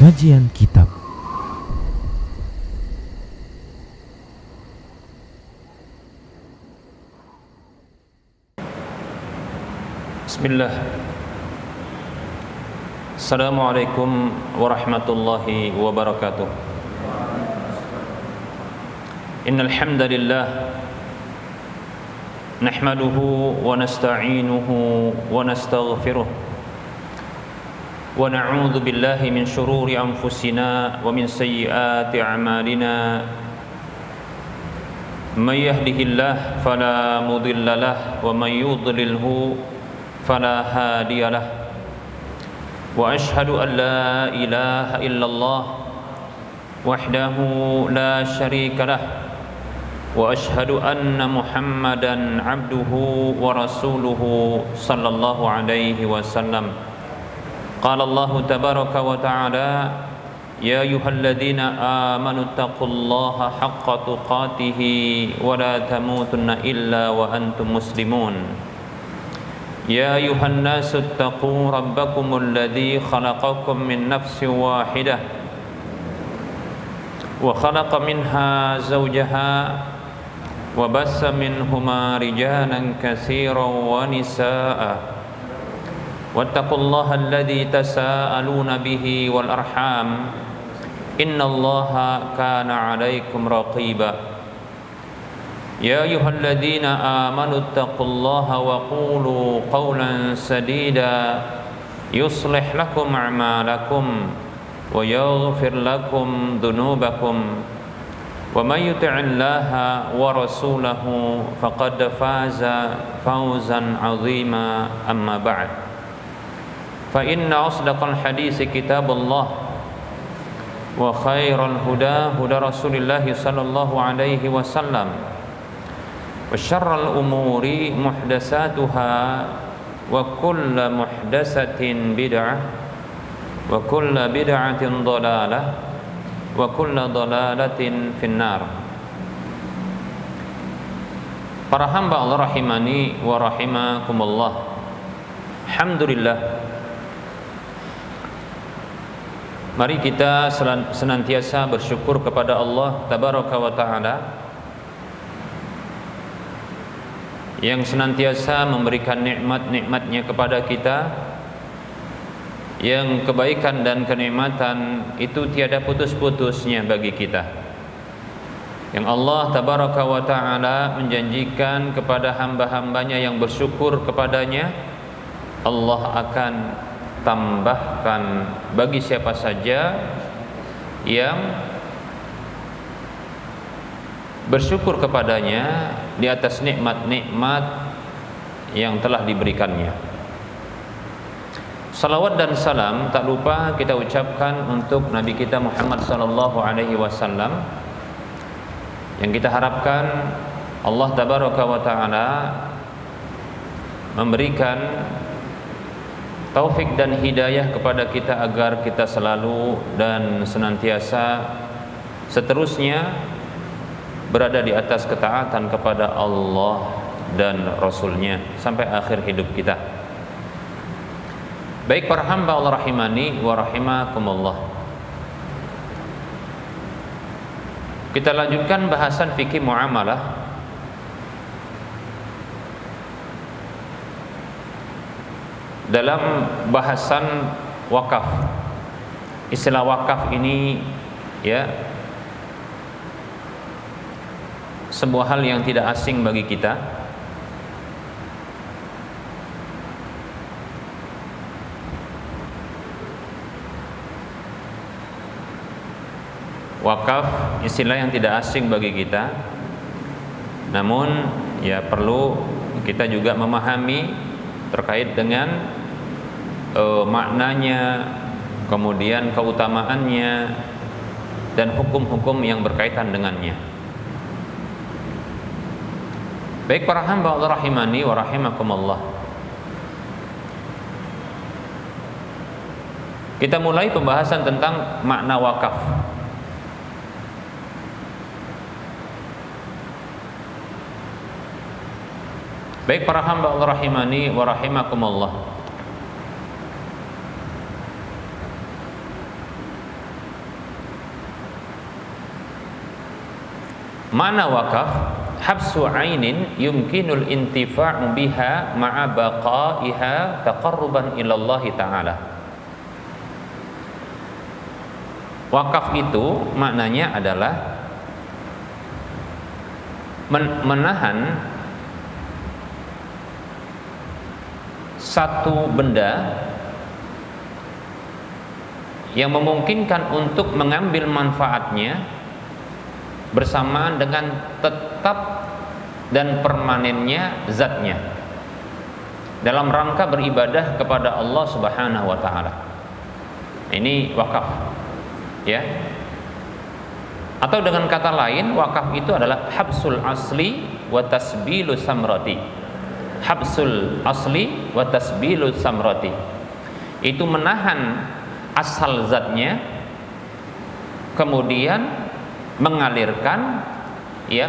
Kajian Kitab. Bismillah. Assalamualaikum warahmatullahi wabarakatuh. Innal hamdalillah nahmaduhu wa nasta'inuhu wa nastaghfiruh wa na'udzu billahi min shururi anfusina wa min sayyiati a'malina. May yahdihillahu fala mudilla lahu wa may yudlilhu fala hadiya lahu. Wa ashhadu an la ilaha illallah wahdahu la syarika lahu wa ashhadu anna Muhammadan abduhu wa rasuluhu sallallahu alaihi wasallam. Qala Allah tabaraka wa ta'ala, ya ayyuhalladzina amanu taqullaha haqqa tuqatih wa la tamutunna illa wa antum muslimun. Ya ayyuhan nasu taqu rabbakumul ladzi khalaqakum min nafsin wahidah wa khalaqa minha zawjaha wa bassa minhuma rijalan katsiran wa nisaa'a wattaqullaha alladzi tasaaluna bihi wal arham innallaha kana 'alaikum raqiba. Ya ayyuhalladzina amanu taqullaha wa qulu qawlan sadida yuslih lakum a'malakum wa yaghfir lakum dhunubakum wa may yuti'illaha wa rasulahu faqad faza fawzan 'azima. Amma ba'd, fa inna asdaqal haditsi kitabullah wa khairal huda huda Rasulillah sallallahu alaihi wasallam wa syarrul umuri muhdatsatuha wa kullu muhdatsatin bid'ah wa kullu bid'atin dhalalah wa kullu dhalalatin finnar. Para hamba Allah rahimani wa rahimakumullah, alhamdulillah, mari kita senantiasa bersyukur kepada Allah tabaraka wa ta'ala yang senantiasa memberikan nikmat-nikmatnya kepada kita, yang kebaikan dan kenikmatan itu tiada putus-putusnya bagi kita, yang Allah tabaraka wa ta'ala menjanjikan kepada hamba-hambanya yang bersyukur kepadanya, Allah akan tambahkan bagi siapa saja yang bersyukur kepadanya di atas nikmat-nikmat yang telah diberikannya. Salawat dan salam tak lupa kita ucapkan untuk Nabi kita Muhammad sallallahu alaihi wasallam, yang kita harapkan Allah tabaraka wa taala memberikan taufik dan hidayah kepada kita agar kita selalu dan senantiasa seterusnya berada di atas ketaatan kepada Allah dan Rasul-Nya sampai akhir hidup kita. Baik para hamba Allah rahimani wa rahimakumullah, kita lanjutkan bahasan fikih muamalah. Dalam bahasan wakaf, istilah wakaf ini ya sebuah hal yang tidak asing bagi kita. Wakaf istilah yang tidak asing bagi kita, namun ya perlu kita juga memahami terkait dengan maknanya, kemudian keutamaannya dan hukum-hukum yang berkaitan dengannya. Baik para hamba Allah rahimani wa rahimakumullah, kita mulai pembahasan tentang makna wakaf. Baik para hamba Allah rahimani wa rahimakumullah, Mana wakaf? Habsu ainin yumkinul intifa'u biha ma'a baqaiha taqarruban ilallahi ta'ala. Wakaf itu maknanya adalah menahan satu benda yang memungkinkan untuk mengambil manfaatnya bersamaan dengan tetap dan permanennya zatnya dalam rangka beribadah kepada Allah Subhanahu wa taala. Ini wakaf, ya. Atau dengan kata lain, wakaf itu adalah habsul asli wa tasbilu samrati. Habsul asli wa tasbilu samrati. Itu menahan asal zatnya, kemudian mengalirkan ya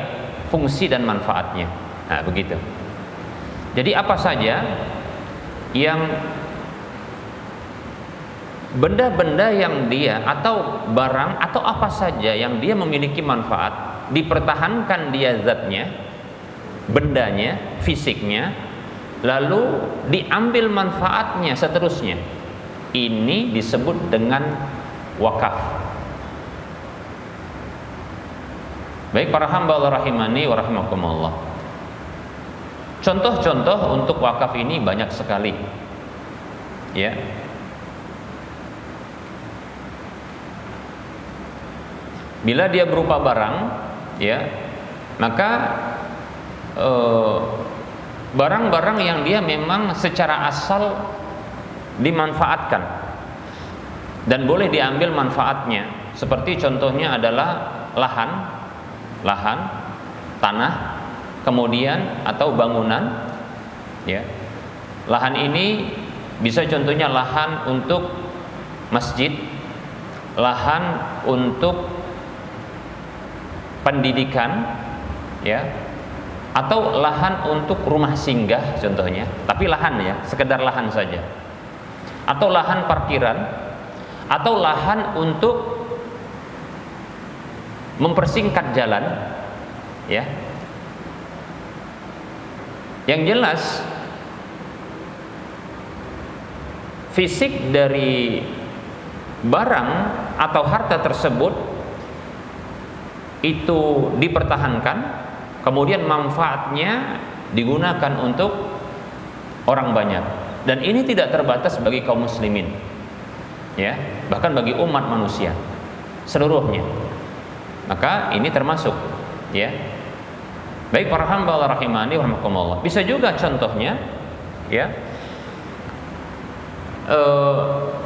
fungsi dan manfaatnya. Nah, begitu. Jadi apa saja yang benda-benda yang dia atau barang atau apa saja yang dia memiliki manfaat, dipertahankan dia zatnya, bendanya, fisiknya, lalu diambil manfaatnya seterusnya. Ini disebut dengan wakaf. Baik para hamba Allah rahimani wa rahimakumullah. Contoh-contoh untuk wakaf ini banyak sekali. Ya. Bila dia berupa barang, ya, maka barang-barang yang dia memang secara asal dimanfaatkan dan boleh diambil manfaatnya, seperti contohnya adalah lahan, tanah, kemudian atau bangunan, ya. Lahan ini bisa contohnya lahan untuk masjid, lahan untuk pendidikan, ya, atau lahan untuk rumah singgah contohnya, tapi lahan, ya, sekedar lahan saja, atau lahan parkiran, atau lahan untuk mempersingkat jalan, ya. Yang jelas fisik dari barang atau harta tersebut itu dipertahankan, kemudian manfaatnya digunakan untuk orang banyak, dan ini tidak terbatas bagi kaum muslimin, ya, bahkan bagi umat manusia seluruhnya. Maka ini termasuk, ya. Baik para hamba Allah rahimani wa rahimakumullah. Bisa juga contohnya, ya,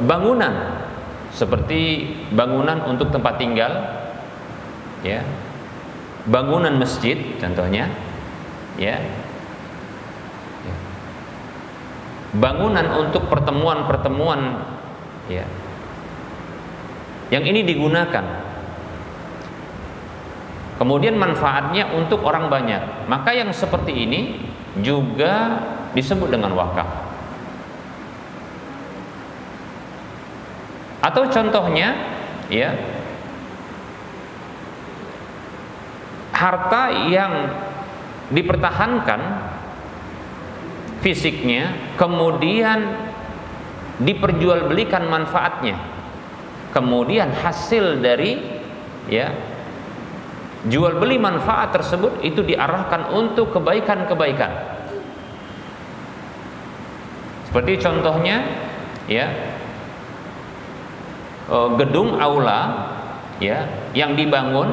bangunan seperti bangunan untuk tempat tinggal, ya, bangunan masjid contohnya, ya, bangunan untuk pertemuan-pertemuan, ya, yang ini digunakan, kemudian manfaatnya untuk orang banyak, maka yang seperti ini juga disebut dengan wakaf. Atau contohnya, ya, harta yang dipertahankan fisiknya, kemudian diperjualbelikan manfaatnya, kemudian hasil dari, ya, jual beli manfaat tersebut itu diarahkan untuk kebaikan-kebaikan. Seperti contohnya, ya, gedung aula, ya, yang dibangun,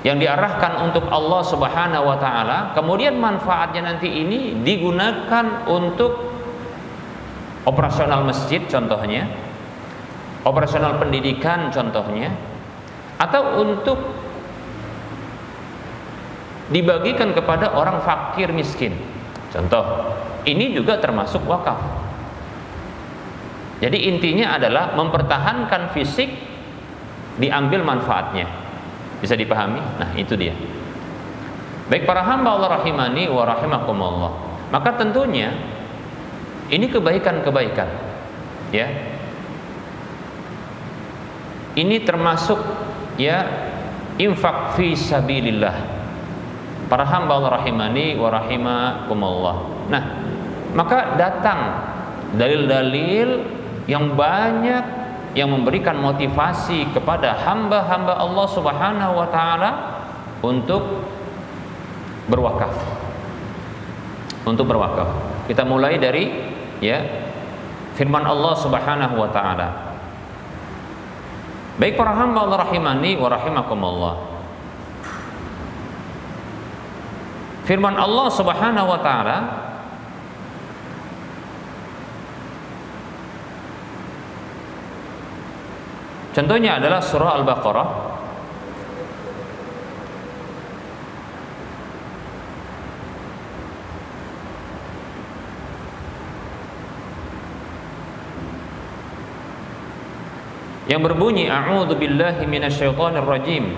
yang diarahkan untuk Allah Subhanahu wa taala, kemudian manfaatnya nanti ini digunakan untuk operasional masjid contohnya, operasional pendidikan contohnya, atau untuk dibagikan kepada orang fakir miskin contoh. Ini juga termasuk wakaf. Jadi intinya adalah mempertahankan fisik, diambil manfaatnya. Bisa dipahami? Nah, itu dia. Baik para hamba Allah rahimani wa rahimakumullah. Maka tentunya ini kebaikan-kebaikan, ya. Ini termasuk ya infak fi sabilillah. Para hamba Allah rahimani wa rahimakumullah. Nah, maka datang dalil-dalil yang banyak yang memberikan motivasi kepada hamba-hamba Allah Subhanahu wa taala untuk berwakaf. Untuk berwakaf. Kita mulai dari ya firman Allah Subhanahu wa taala. Baik para hamba Allah rahimani wa rahimakumullah. Firman Allah Subhanahu wa taala, contohnya adalah surah Al-Baqarah yang berbunyi a'udzu billahi minasyaitonir rajim.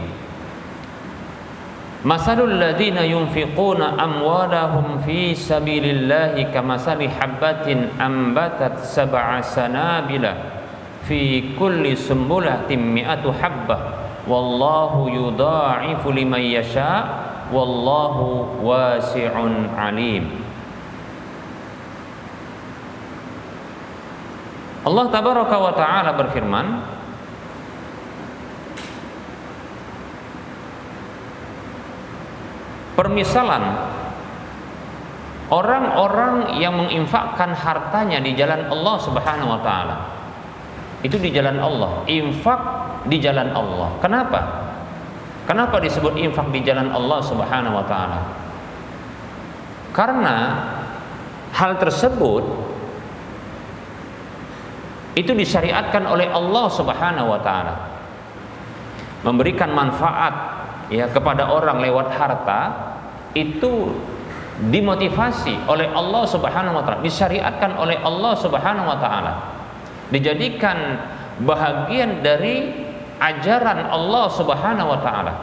Masalul ladzina yunfiquna amwalahum fi sabilillahi kamasali habbatin ambatat sab'a sanabila fi kulli sumbulatin mi'atu habbah wallahu yudha'ifu liman yasha wallahu wasi'un alim. Allah tabaraka wa ta'ala berfirman, permisalan orang-orang yang menginfakkan hartanya di jalan Allah Subhanahu wa taala. Itu di jalan Allah, infak di jalan Allah. Kenapa? Kenapa disebut infak di jalan Allah Subhanahu wa taala? Karena hal tersebut itu disyariatkan oleh Allah Subhanahu wa taala. Memberikan manfaat ya kepada orang lewat harta itu dimotivasi oleh Allah Subhanahu wa taala, disyariatkan oleh Allah Subhanahu wa taala, dijadikan bahagian dari ajaran Allah Subhanahu wa taala,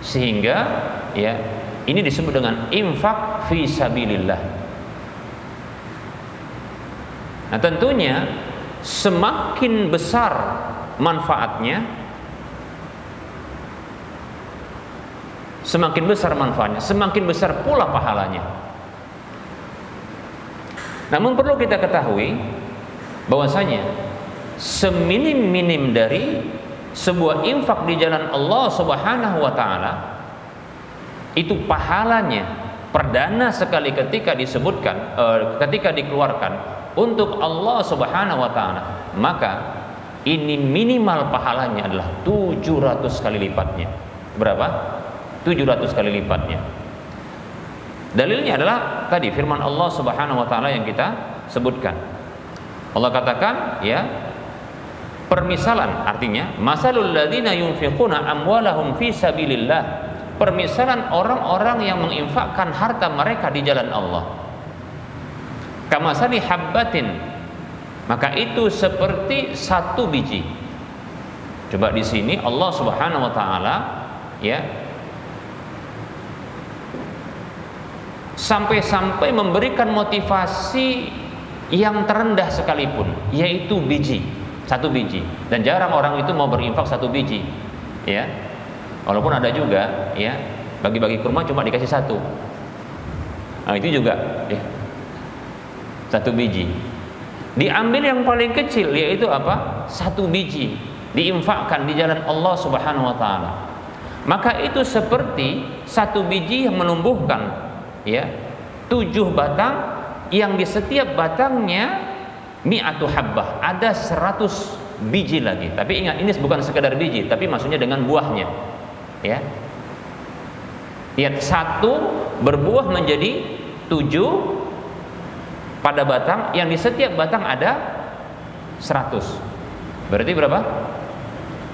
sehingga ya ini disebut dengan infak fi sabilillah. Nah, tentunya semakin besar manfaatnya, semakin besar manfaatnya, semakin besar pula pahalanya. Namun perlu kita ketahui bahwasanya seminim-minim dari sebuah infak di jalan Allah Subhanahu wa taala itu pahalanya perdana sekali ketika disebutkan ketika dikeluarkan untuk Allah Subhanahu wa taala, maka ini minimal pahalanya adalah 700 kali lipatnya. Berapa? 700 kali lipatnya. Dalilnya adalah tadi firman Allah Subhanahu wa taala yang kita sebutkan. Allah katakan ya, permisalan, artinya masalul ladzina yunfiquna amwalahum fi sabilillah. Permisalan orang-orang yang menginfakkan harta mereka di jalan Allah. Kamasali habbatin, maka itu seperti satu biji. Coba di sini Allah Subhanahu wa taala ya sampai-sampai memberikan motivasi yang terendah sekalipun, yaitu biji, satu biji. Dan jarang orang itu mau berinfak satu biji, ya. Walaupun ada juga, ya, bagi-bagi kurma cuma dikasih satu. Nah, itu juga, ya, satu biji. Diambil yang paling kecil, yaitu apa? Satu biji, diinfakkan di jalan Allah Subhanahu wa taala. Maka itu seperti satu biji yang menumbuhkan, ya, 7 batang, yang di setiap batangnya mi'atu habbah, ada 100 biji lagi. Tapi ingat, ini bukan sekedar biji, tapi maksudnya dengan buahnya, ya. Lihat, satu berbuah menjadi 7 pada batang, yang di setiap batang ada 100. Berarti berapa?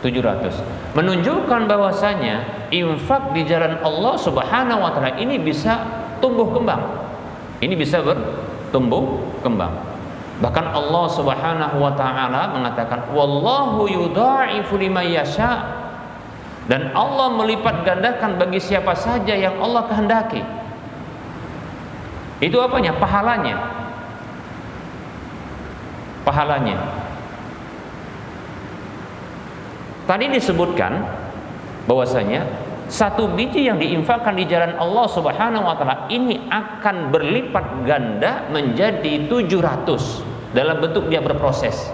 700. Menunjukkan bahwasanya infak di jalan Allah Subhanahu wa taala ini bisa tumbuh kembang. Ini bisa bertumbuh kembang. Bahkan Allah Subhanahu wa taala mengatakan wallahu yudha'ifu liman yasha. Dan Allah melipat gandakan bagi siapa saja yang Allah kehendaki. Itu apanya? Pahalanya. Pahalanya. Tadi disebutkan bahwasanya satu biji yang diinfakkan di jalan Allah Subhanahu wa taala ini akan berlipat ganda menjadi 700 dalam bentuk dia berproses.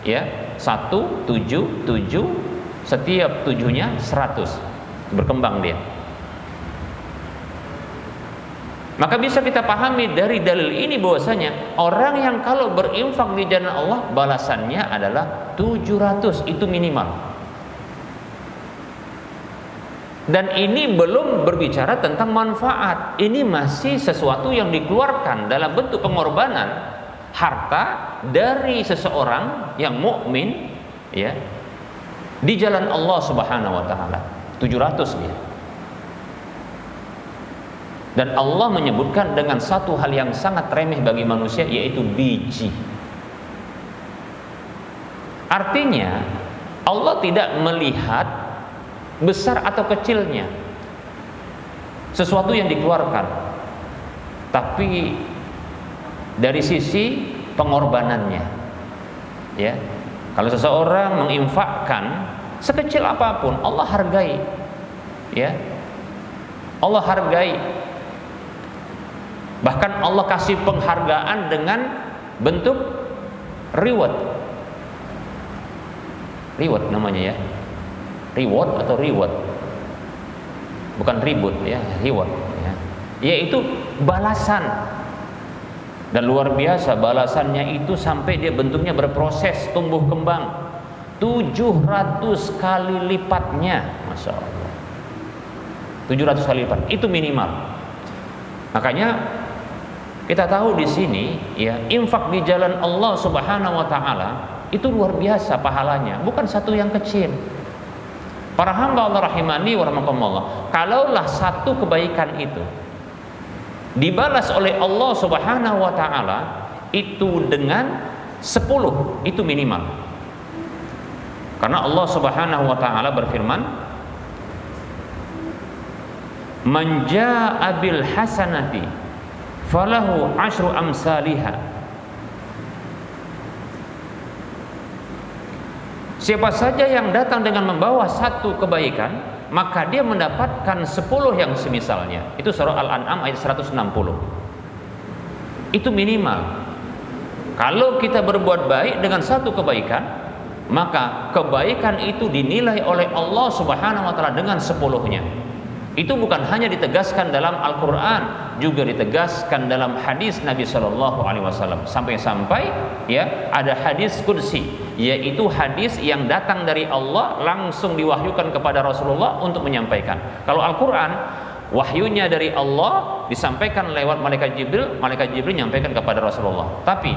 Ya, 1, 7, 7, setiap 7-nya 100. Berkembang dia. Maka bisa kita pahami dari dalil ini bahwasanya orang yang kalau berinfak di jalan Allah balasannya adalah 700, itu minimal. Dan ini belum berbicara tentang manfaat. Ini masih sesuatu yang dikeluarkan dalam bentuk pengorbanan harta dari seseorang yang mukmin, ya, di jalan Allah Subhanahu wa taala. 700 dia. Dan Allah menyebutkan dengan satu hal yang sangat remeh bagi manusia, yaitu biji. Artinya Allah tidak melihat besar atau kecilnya sesuatu yang dikeluarkan, tapi dari sisi pengorbanannya. Ya, kalau seseorang menginfakkan sekecil apapun, Allah hargai. Ya, Allah hargai. Bahkan Allah kasih penghargaan dengan bentuk reward. Reward namanya, ya. Reward atau reward, bukan ribut, ya, reward, ya, yaitu balasan. Dan luar biasa balasannya itu sampai dia bentuknya berproses tumbuh kembang 700 kali lipatnya, masya Allah. 700 kali lipat itu minimal. Makanya kita tahu di sini, ya, infak di jalan Allah Subhanahu wa taala itu luar biasa pahalanya, bukan satu yang kecil. Para hamba Allah rahimani wa rahmakumullah, kalaulah satu kebaikan itu dibalas oleh Allah Subhanahu wa taala itu dengan 10, itu minimal. Karena Allah Subhanahu wa taala berfirman, "Man jaa'a bil hasanati falahu asyru amsalihha." Siapa saja yang datang dengan membawa satu kebaikan, maka dia mendapatkan 10 yang semisalnya. Itu surah Al-An'am ayat 160. Itu minimal. Kalau kita berbuat baik dengan satu kebaikan, maka kebaikan itu dinilai oleh Allah Subhanahu wa taala dengan 10-nya. Itu bukan hanya ditegaskan dalam Al-Quran, juga ditegaskan dalam hadis Nabi Shallallahu Alaihi Wasallam. Sampai-sampai, ya, ada hadis kursi, yaitu hadis yang datang dari Allah langsung diwahyukan kepada Rasulullah untuk menyampaikan. Kalau Al-Quran, wahyunya dari Allah disampaikan lewat malaikat Jibril menyampaikan kepada Rasulullah. Tapi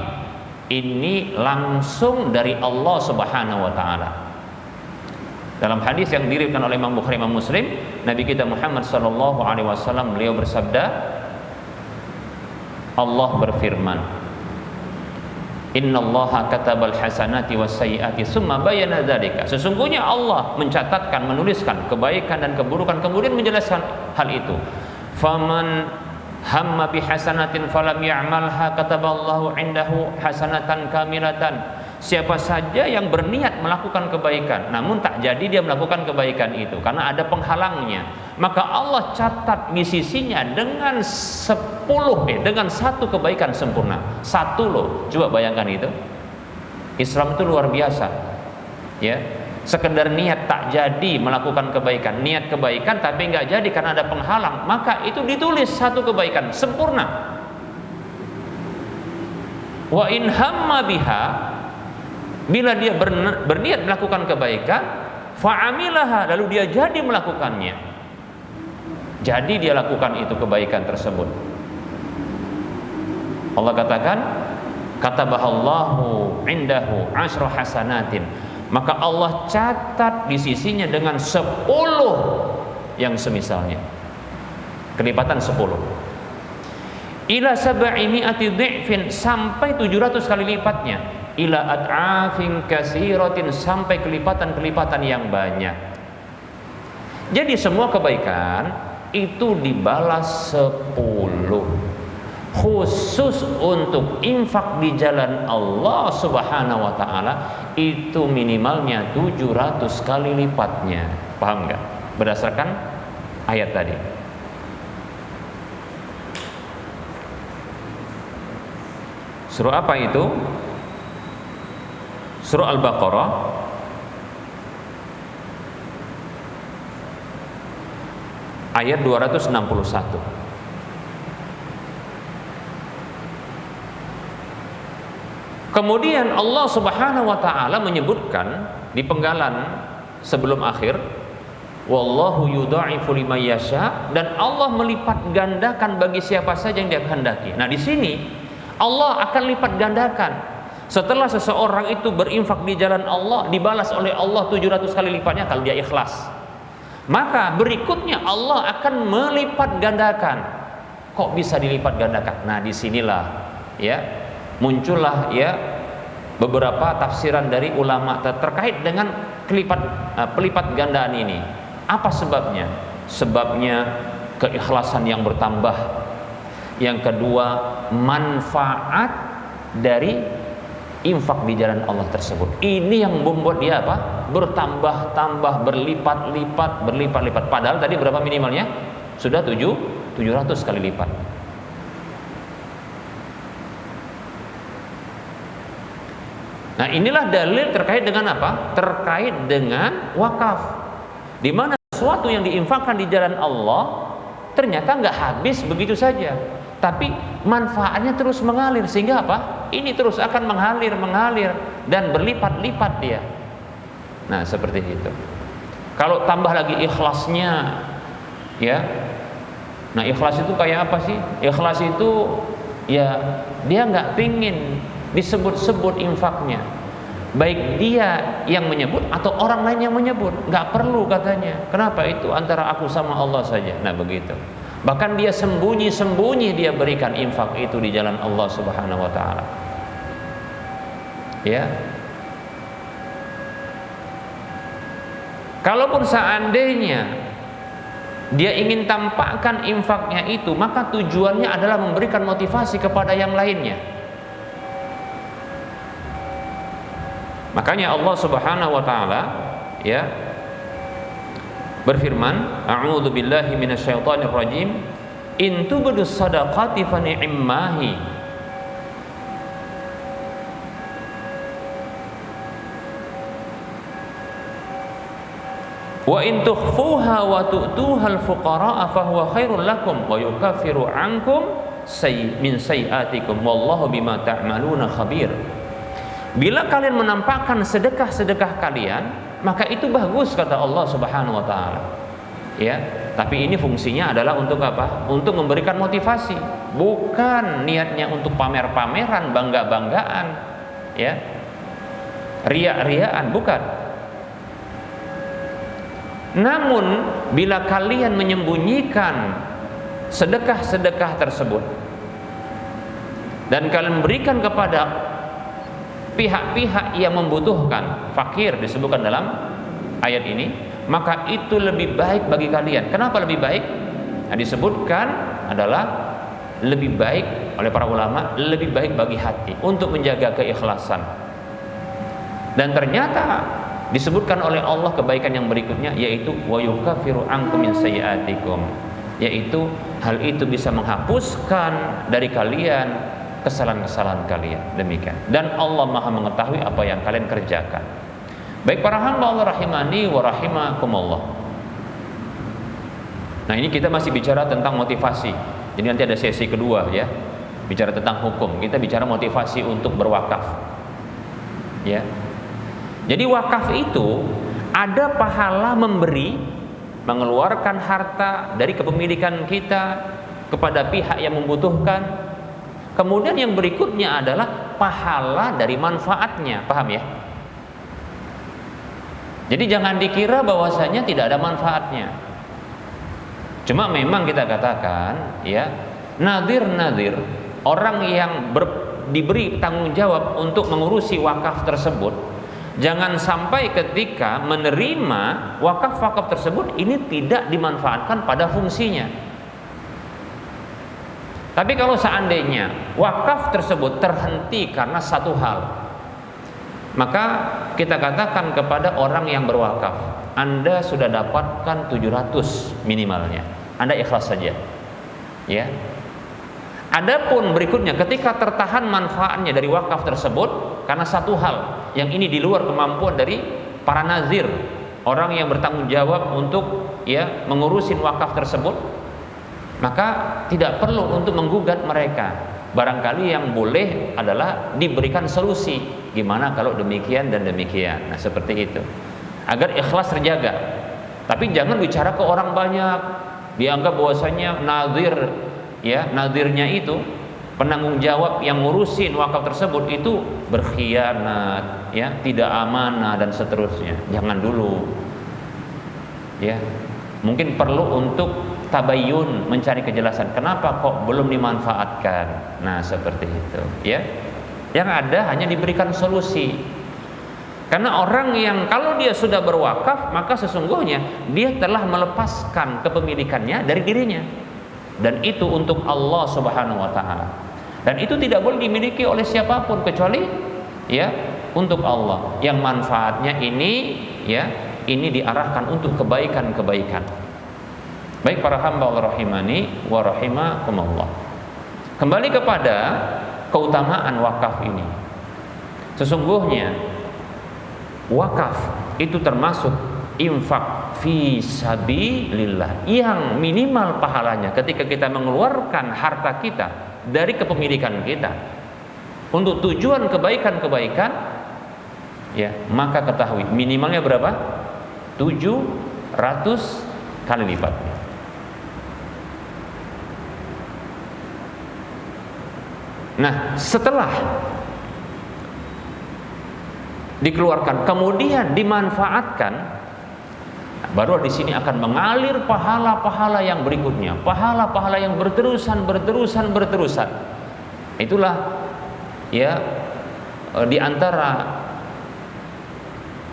ini langsung dari Allah Subhanahu wa taala. Dalam hadis yang diriwayatkan oleh Imam Bukhari, Imam Muslim, Nabi kita Muhammad sallallahu alaihi wasallam beliau bersabda, Allah berfirman, "Innallaha katabal hasanati was sayyiati tsumma bayyana dzalika." Sesungguhnya Allah mencatatkan, menuliskan kebaikan dan keburukan, kemudian menjelaskan hal itu. Faman hamma bi hasanatin falam ya'malha kataballahu indahu hasanatan kamilatan. Siapa saja yang berniat melakukan kebaikan namun tak jadi dia melakukan kebaikan itu karena ada penghalangnya, maka Allah catat di sisinya dengan 10, dengan satu kebaikan sempurna. Satu loh, coba bayangkan itu. Islam itu luar biasa, ya. Sekedar niat tak jadi melakukan kebaikan, niat kebaikan tapi nggak jadi karena ada penghalang, maka itu ditulis satu kebaikan sempurna. Wa in hamma biha, bila dia berniat melakukan kebaikan, fa'amilaha, lalu dia jadi melakukannya, jadi dia lakukan itu kebaikan tersebut. Allah katakan, katabahallahu indahu asyra hasanatin, maka Allah catat di sisinya dengan 10 yang semisalnya, kelipatan 10. Ila sab'imi'ati dhi'fin, sampai 700 kali lipatnya. Ila ad'afin katsiratin, sampai kelipatan-kelipatan yang banyak. Jadi semua kebaikan itu dibalas 10. khusus untuk infak di jalan Allah Subhanahu wa taala itu minimalnya 700 kali lipatnya. Paham enggak? Berdasarkan ayat tadi. Surah apa itu? Surah Al-Baqarah ayat 261. Kemudian Allah Subhanahu wa taala menyebutkan di penggalan sebelum akhir, wallahu yudha'ifu liman yasha, dan Allah melipat gandakan bagi siapa saja yang Dia kehendaki. Nah, di sini Allah akan lipat gandakan. Setelah seseorang itu berinfak di jalan Allah, dibalas oleh Allah 700 kali lipatnya kalau dia ikhlas. Maka berikutnya Allah akan melipat gandakan. Kok bisa dilipat gandakan? Nah, disinilah ya muncullah ya beberapa tafsiran dari ulama terkait dengan pelipat gandaan ini. Apa sebabnya? Sebabnya keikhlasan yang bertambah. Yang kedua, manfaat dari infak di jalan Allah tersebut. Ini yang membuat dia apa? Bertambah-tambah, berlipat-lipat. Padahal tadi berapa minimalnya? Sudah 700 kali lipat. Nah, inilah dalil terkait dengan apa? Terkait dengan wakaf. Di mana sesuatu yang diinfakkan di jalan Allah ternyata nggak habis begitu saja, tapi manfaatnya terus mengalir, sehingga apa? Ini terus akan mengalir dan berlipat-lipat dia. Nah, seperti itu. Kalau tambah lagi ikhlasnya, ya. Nah, ikhlas itu kayak apa sih? Ikhlas itu ya dia nggak pingin disebut-sebut infaknya, baik dia yang menyebut atau orang lain yang menyebut, nggak perlu katanya. Kenapa? Itu antara aku sama Allah saja. Nah, begitu. Bahkan dia sembunyi-sembunyi dia berikan infak itu di jalan Allah Subhanahu wa taala. Ya. Kalaupun seandainya dia ingin tampakkan infaknya itu, maka tujuannya adalah memberikan motivasi kepada yang lainnya. Makanya Allah Subhanahu wa taala ya berfirman, a'udzu billahi minasyaitonir rajim, in tubdus shadaqati fa ni'mahi wa in tukhfuha wa tu'tuhal fuqara'a fa huwa khairul lakum wa yukaffiru 'ankum min sayyi'atikum wallahu bima ta'maluna khabir. Bila kalian menampakkan sedekah-sedekah kalian, maka itu bagus kata Allah Subhanahu wa taala. Ya, tapi ini fungsinya adalah untuk apa? Untuk memberikan motivasi, bukan niatnya untuk pamer-pameran, bangga-banggaan, ya. Riak-riaan, bukan. Namun bila kalian menyembunyikan sedekah-sedekah tersebut dan kalian berikan kepada pihak-pihak yang membutuhkan, fakir disebutkan dalam ayat ini, maka itu lebih baik bagi kalian. Kenapa lebih baik? Nah, disebutkan adalah lebih baik oleh para ulama, lebih baik bagi hati untuk menjaga keikhlasan. Dan ternyata disebutkan oleh Allah kebaikan yang berikutnya, yaitu wa yukaffiru ankum min sayyi'atikum, yaitu hal itu bisa menghapuskan dari kalian kesalahan-kesalahan kalian. Demikian. Dan Allah Maha mengetahui apa yang kalian kerjakan. Baik para hamba Allah rahimani wa rahimakumullah. Nah, ini kita masih bicara tentang motivasi. Jadi nanti ada sesi kedua ya. Bicara tentang hukum. Kita bicara motivasi untuk berwakaf. Ya. Jadi wakaf itu ada pahala memberi, mengeluarkan harta dari kepemilikan kita kepada pihak yang membutuhkan. Kemudian yang berikutnya adalah pahala dari manfaatnya, paham ya? Jadi jangan dikira bahwasanya tidak ada manfaatnya. Cuma memang kita katakan, ya, nadir-nadir orang yang diberi tanggung jawab untuk mengurusi wakaf tersebut, jangan sampai ketika menerima wakaf-wakaf tersebut ini tidak dimanfaatkan pada fungsinya. Tapi kalau seandainya wakaf tersebut terhenti karena satu hal, maka kita katakan kepada orang yang berwakaf, Anda sudah dapatkan 700 minimalnya, Anda ikhlas saja, ya. Adapun berikutnya, ketika tertahan manfaatnya dari wakaf tersebut karena satu hal yang ini di luar kemampuan dari para nazir, orang yang bertanggung jawab untuk ya mengurusin wakaf tersebut, maka tidak perlu untuk menggugat mereka. Barangkali yang boleh adalah diberikan solusi, gimana kalau demikian dan demikian. Nah, seperti itu, agar ikhlas terjaga. Tapi jangan bicara ke orang banyak, dianggap bahwasanya nazir, ya, nazirnya itu penanggung jawab yang ngurusin wakaf tersebut itu berkhianat, ya, tidak amanah dan seterusnya. Jangan dulu, ya. Mungkin perlu untuk tabayyun, mencari kejelasan kenapa kok belum dimanfaatkan. Nah, seperti itu, ya. Yang ada hanya diberikan solusi. Karena orang yang kalau dia sudah berwakaf, maka sesungguhnya dia telah melepaskan kepemilikannya dari dirinya, dan itu untuk Allah Subhanahu wa taala. Dan itu tidak boleh dimiliki oleh siapapun kecuali ya untuk Allah. Yang manfaatnya ini ya, ini diarahkan untuk kebaikan-kebaikan. Baik para hamba Allah rahimani wa rahimakumullah. Kembali kepada keutamaan wakaf ini. Sesungguhnya wakaf itu termasuk infak fi sabilillah yang minimal pahalanya ketika kita mengeluarkan harta kita dari kepemilikan kita untuk tujuan kebaikan-kebaikan, ya, maka ketahui minimalnya berapa? 700 kali lipatnya. Nah, setelah dikeluarkan kemudian dimanfaatkan, baru di sini akan mengalir pahala-pahala yang berikutnya, pahala-pahala yang berterusan. Itulah ya di antara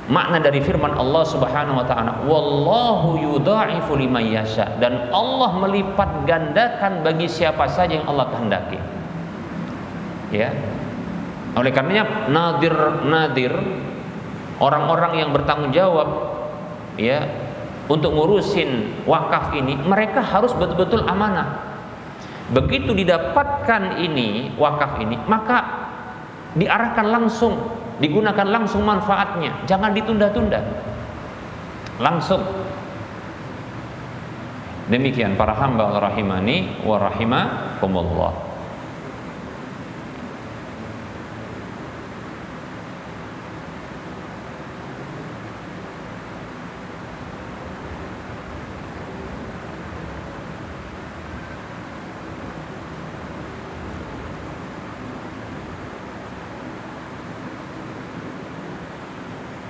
makna dari firman Allah Subhanahu wa taala, wallahu yudha'ifu liman yasha, dan Allah melipat gandakan bagi siapa saja yang Allah kehendaki. Ya. Oleh karenanya nadir orang-orang yang bertanggung jawab ya untuk ngurusin wakaf ini, mereka harus betul-betul amanah. Begitu didapatkan ini wakaf ini, maka diarahkan langsung, digunakan langsung manfaatnya, jangan ditunda-tunda, langsung. Demikian para hamba Allah rahimani wa rahimakumullah.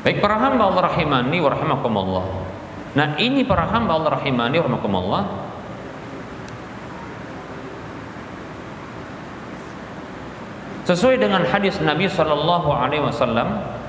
Baik para hamba Allah rahimani wa rahimakumullah. Nah, ini para hamba Allah rahimani wa rahimakumullah, sesuai dengan hadis Nabi sallallahu alaihi wasallam,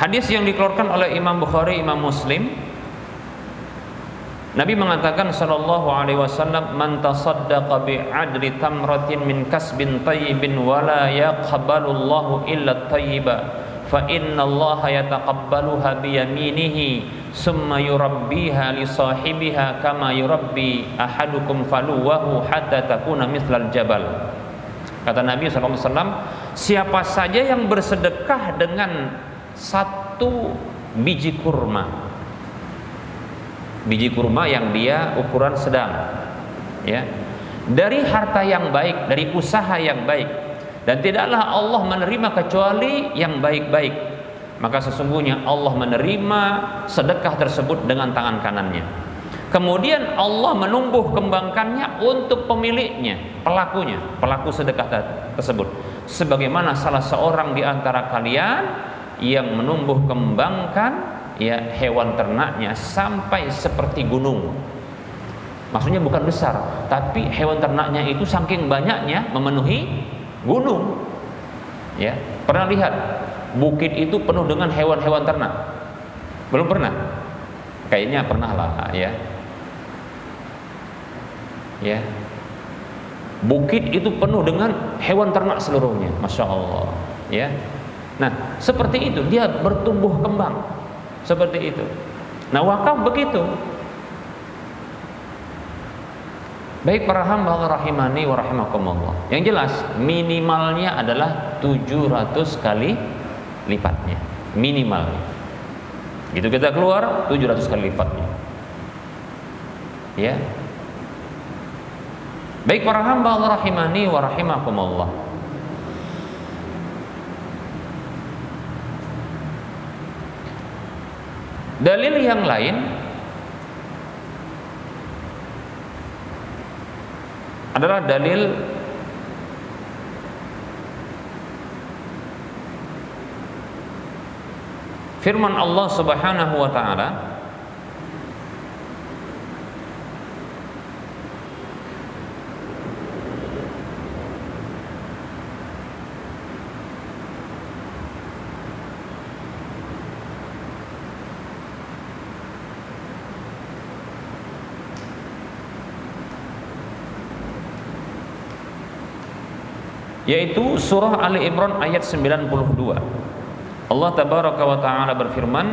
hadis yang dikeluarkan oleh Imam Bukhari, Imam Muslim, Nabi mengatakan sallallahu alaihi wasallam, man tasaddaqa bi'adli tamratin min kasbin tayyibin wa la yaqbalullahu illa tayyiba fa innallaha yataqabbaluha bi yaminihi summa yurabbiha li sahibiha kama yurabbi ahadukum faluwahu hatta takuna mithlal jabal. Kata Nabi sallallahu alaihi wasallam, siapa saja yang bersedekah dengan satu biji kurma yang dia ukuran sedang, ya, dari harta yang baik, dari usaha yang baik, dan tidaklah Allah menerima kecuali yang baik-baik, maka sesungguhnya Allah menerima sedekah tersebut dengan tangan kanannya. Kemudian Allah menumbuh kembangkannya untuk pemiliknya, pelaku sedekah tersebut, sebagaimana salah seorang di antara kalian yang menumbuh kembangkan ya hewan ternaknya sampai seperti gunung. Maksudnya bukan besar, tapi hewan ternaknya itu saking banyaknya memenuhi gunung. Ya, pernah lihat bukit itu penuh dengan hewan-hewan ternak? Belum pernah? Kayaknya pernah lah, ya. Ya. Bukit itu penuh dengan hewan ternak seluruhnya, masya Allah. Ya. Nah, seperti itu dia bertumbuh kembang, seperti itu. Nah, wakaf begitu. Baik para hamba Allah rahimani wa rahimakumullah. Yang jelas minimalnya adalah 700 kali lipatnya, minimalnya. Gitu kita keluar 700 kali lipatnya. Ya. Baik para hamba Allah rahimani wa rahimakumullah. Dalil yang lain adalah dalil firman Allah Subhanahu wa taala, yaitu surah Ali Imran ayat 92. Allah tabaraka wa taala berfirman,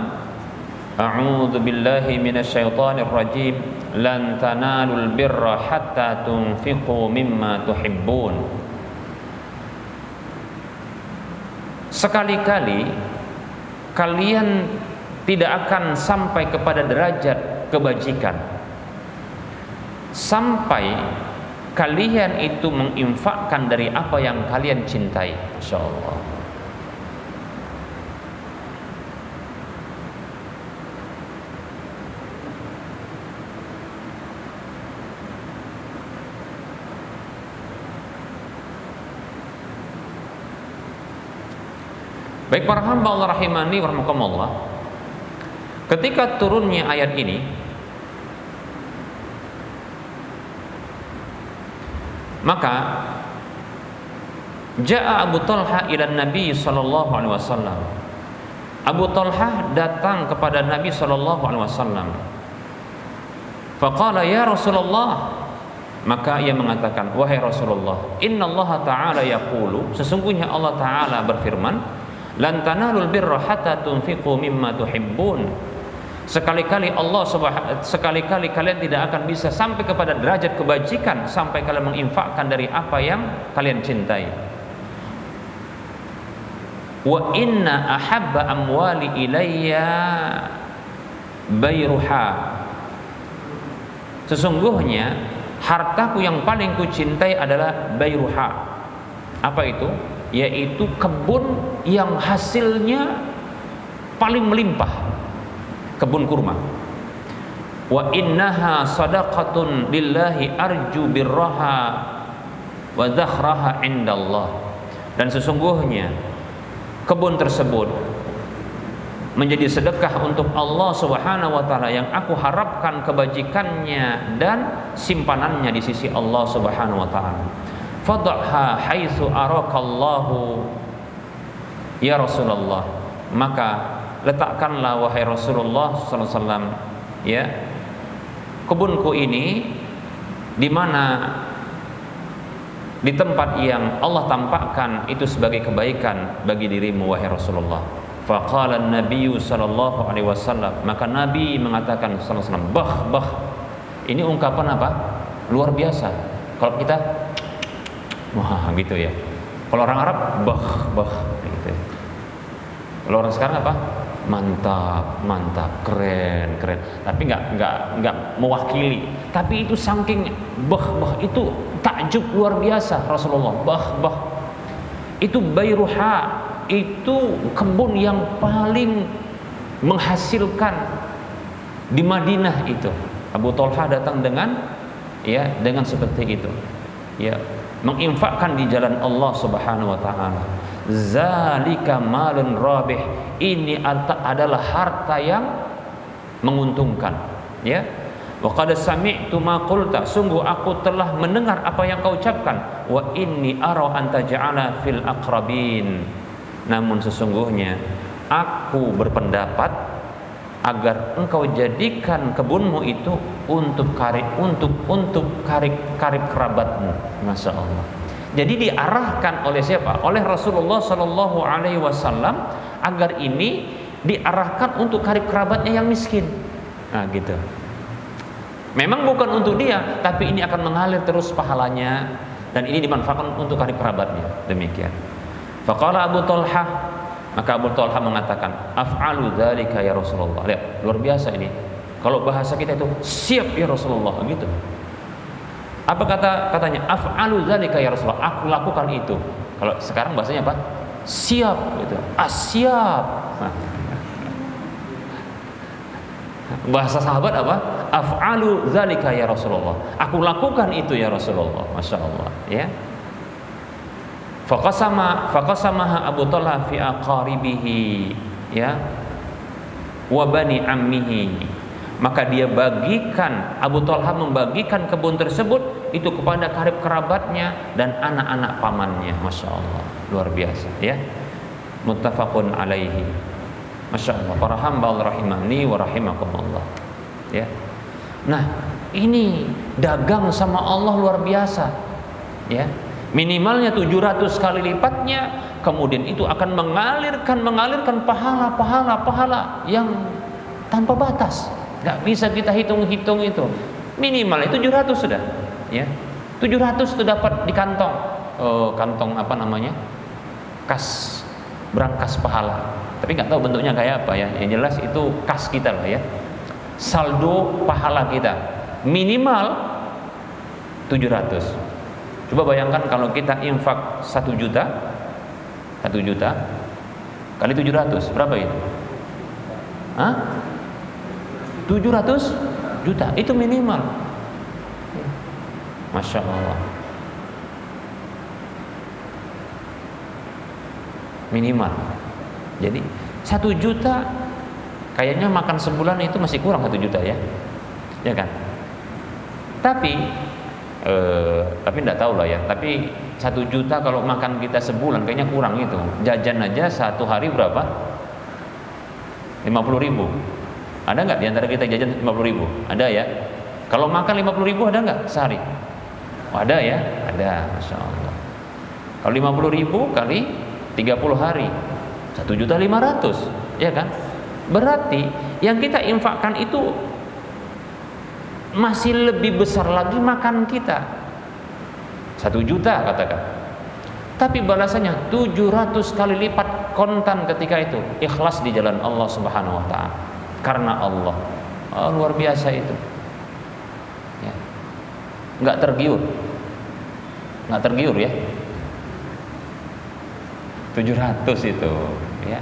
a'udzu billahi minasyaitonir rajim, lan tanalul birra hatta tunfiqu mimma tuhibbun. Sekali-kali kalian tidak akan sampai kepada derajat kebajikan sampai kalian itu menginfakkan dari apa yang kalian cintai. Masya Allah. Baik para hamba Allah rahimani wa rahimakumullah, ketika turunnya ayat ini, maka Ja'a Abu Talha ila Nabi sallallahu alaihi wasallam. Abu Talha datang kepada Nabi sallallahu alaihi wasallam. Faqala ya Rasulullah, maka ia mengatakan, wahai Rasulullah, innallaha ta'ala yaqulu, sesungguhnya Allah taala berfirman, lan tanalul birra hatta tunfiqu mimma tuhibbun. Sekali-kali kalian tidak akan bisa sampai kepada derajat kebajikan sampai kalian menginfakkan dari apa yang kalian cintai. Wa inna ahabba amwali ilayya bayruha. Sesungguhnya hartaku yang paling kucintai adalah bayruha. Apa itu? Yaitu kebun yang hasilnya paling melimpah, kebun kurma. Wa innaha sadaqatun lillahi arju birraha wa dhakhraha indallah. Dan sesungguhnya kebun tersebut menjadi sedekah untuk Allah Subhanahu wa taala yang aku harapkan kebajikannya dan simpanannya di sisi Allah Subhanahu wa taala. Fadha haitsu arakallahu ya Rasulullah, maka letakkanlah wahai Rasulullah sallallahu alaihi wasallam, ya, kebunku ini di mana di tempat yang Allah tampakkan itu sebagai kebaikan bagi dirimu wahai Rasulullah. Faqala an-nabiy sallallahu alaihi wasallam, maka Nabi mengatakan sallallahu alaihi wasallam, bah. Ini ungkapan apa? Luar biasa. Kalau kita wah gitu ya. Kalau orang Arab bah gitu. Kalau orang sekarang apa? Mantap, keren. Tapi nggak mewakili. Tapi itu saking bah itu takjub luar biasa Rasulullah. Bah. Itu bayruha, itu kebun yang paling menghasilkan di Madinah itu. Abu Talha datang dengan seperti itu. Ya, menginfakkan di jalan Allah Subhanahu wa taala. zalika malun rabih, ini adalah harta yang menguntungkan, ya. Wa qad sami'tu ma qulta, sungguh aku telah mendengar apa yang kau ucapkan. Wa inni ara an taj'ala fil aqrabin, namun sesungguhnya aku berpendapat agar engkau jadikan kebunmu itu untuk karib kerabatmu. Masya Allah. Jadi diarahkan oleh siapa? Oleh Rasulullah Shallallahu Alaihi Wasallam agar ini diarahkan untuk karib kerabatnya yang miskin. Nah gitu. Memang bukan untuk dia, tapi ini akan mengalir terus pahalanya, dan ini dimanfaatkan untuk karib kerabatnya. Demikian. Faqala Abu Talha, maka Abu Talha mengatakan, af'alu dzalika ya Rasulullah. Lihat, luar biasa ini. Kalau bahasa kita itu siap ya Rasulullah, gitu. Apa katanya? Af'alu dzalika ya Rasulullah. Aku lakukan itu. Kalau sekarang bahasanya apa? Siap gitu. Siap. Nah. Bahasa sahabat apa? Af'alu dzalika ya Rasulullah. Aku lakukan itu ya Rasulullah. Masya Allah, ya. Faqasamaha Abu Talha fi aqaribihi, ya, wa bani ammihi. Maka dia bagikan, Abu Talha membagikan kebun tersebut itu kepada karib kerabatnya dan anak-anak pamannya. Masya Allah, luar biasa, ya. Muttafaqun alaihi. Masya Allah, para hamba Allah rahimani wa rahimakumullah, ya. Nah, ini dagang sama Allah luar biasa, ya. Minimalnya 700 kali lipatnya, kemudian itu akan mengalirkan pahala yang tanpa batas. Nggak bisa kita hitung-hitung itu. Minimal itu 700 sudah, ya. 700 itu dapat di kantong, kantong apa namanya? Kas, berangkas pahala. Tapi nggak tahu bentuknya kayak apa, ya. Yang jelas itu kas kita lah, ya. Saldo pahala kita minimal 700. Coba bayangkan kalau kita infak 1 juta kali 700, berapa itu? 700 juta, itu minimal. Masya Allah, minimal. Jadi 1 juta kayaknya makan sebulan itu masih kurang 1 juta, ya, ya kan? Tapi tidak tahu lah, ya. Tapi 1 juta kalau makan kita sebulan kayaknya kurang itu. Jajan aja satu hari berapa? 50.000. Ada nggak diantara kita jajan 50.000? Ada, ya. Kalau makan 50.000 ada nggak sehari? Oh, ada, ya. Ada, masya Allah. Kalau 50.000 kali 30 hari, 1.500.000, ya kan? Berarti yang kita infakkan itu masih lebih besar lagi makan kita. 1 juta katakan. Tapi balasannya 700 kali lipat kontan ketika itu. Ikhlas di jalan Allah Subhanahu wa taala. Karena Allah. Oh, luar biasa itu. Ya. Enggak tergiur, ya. 700 itu, ya.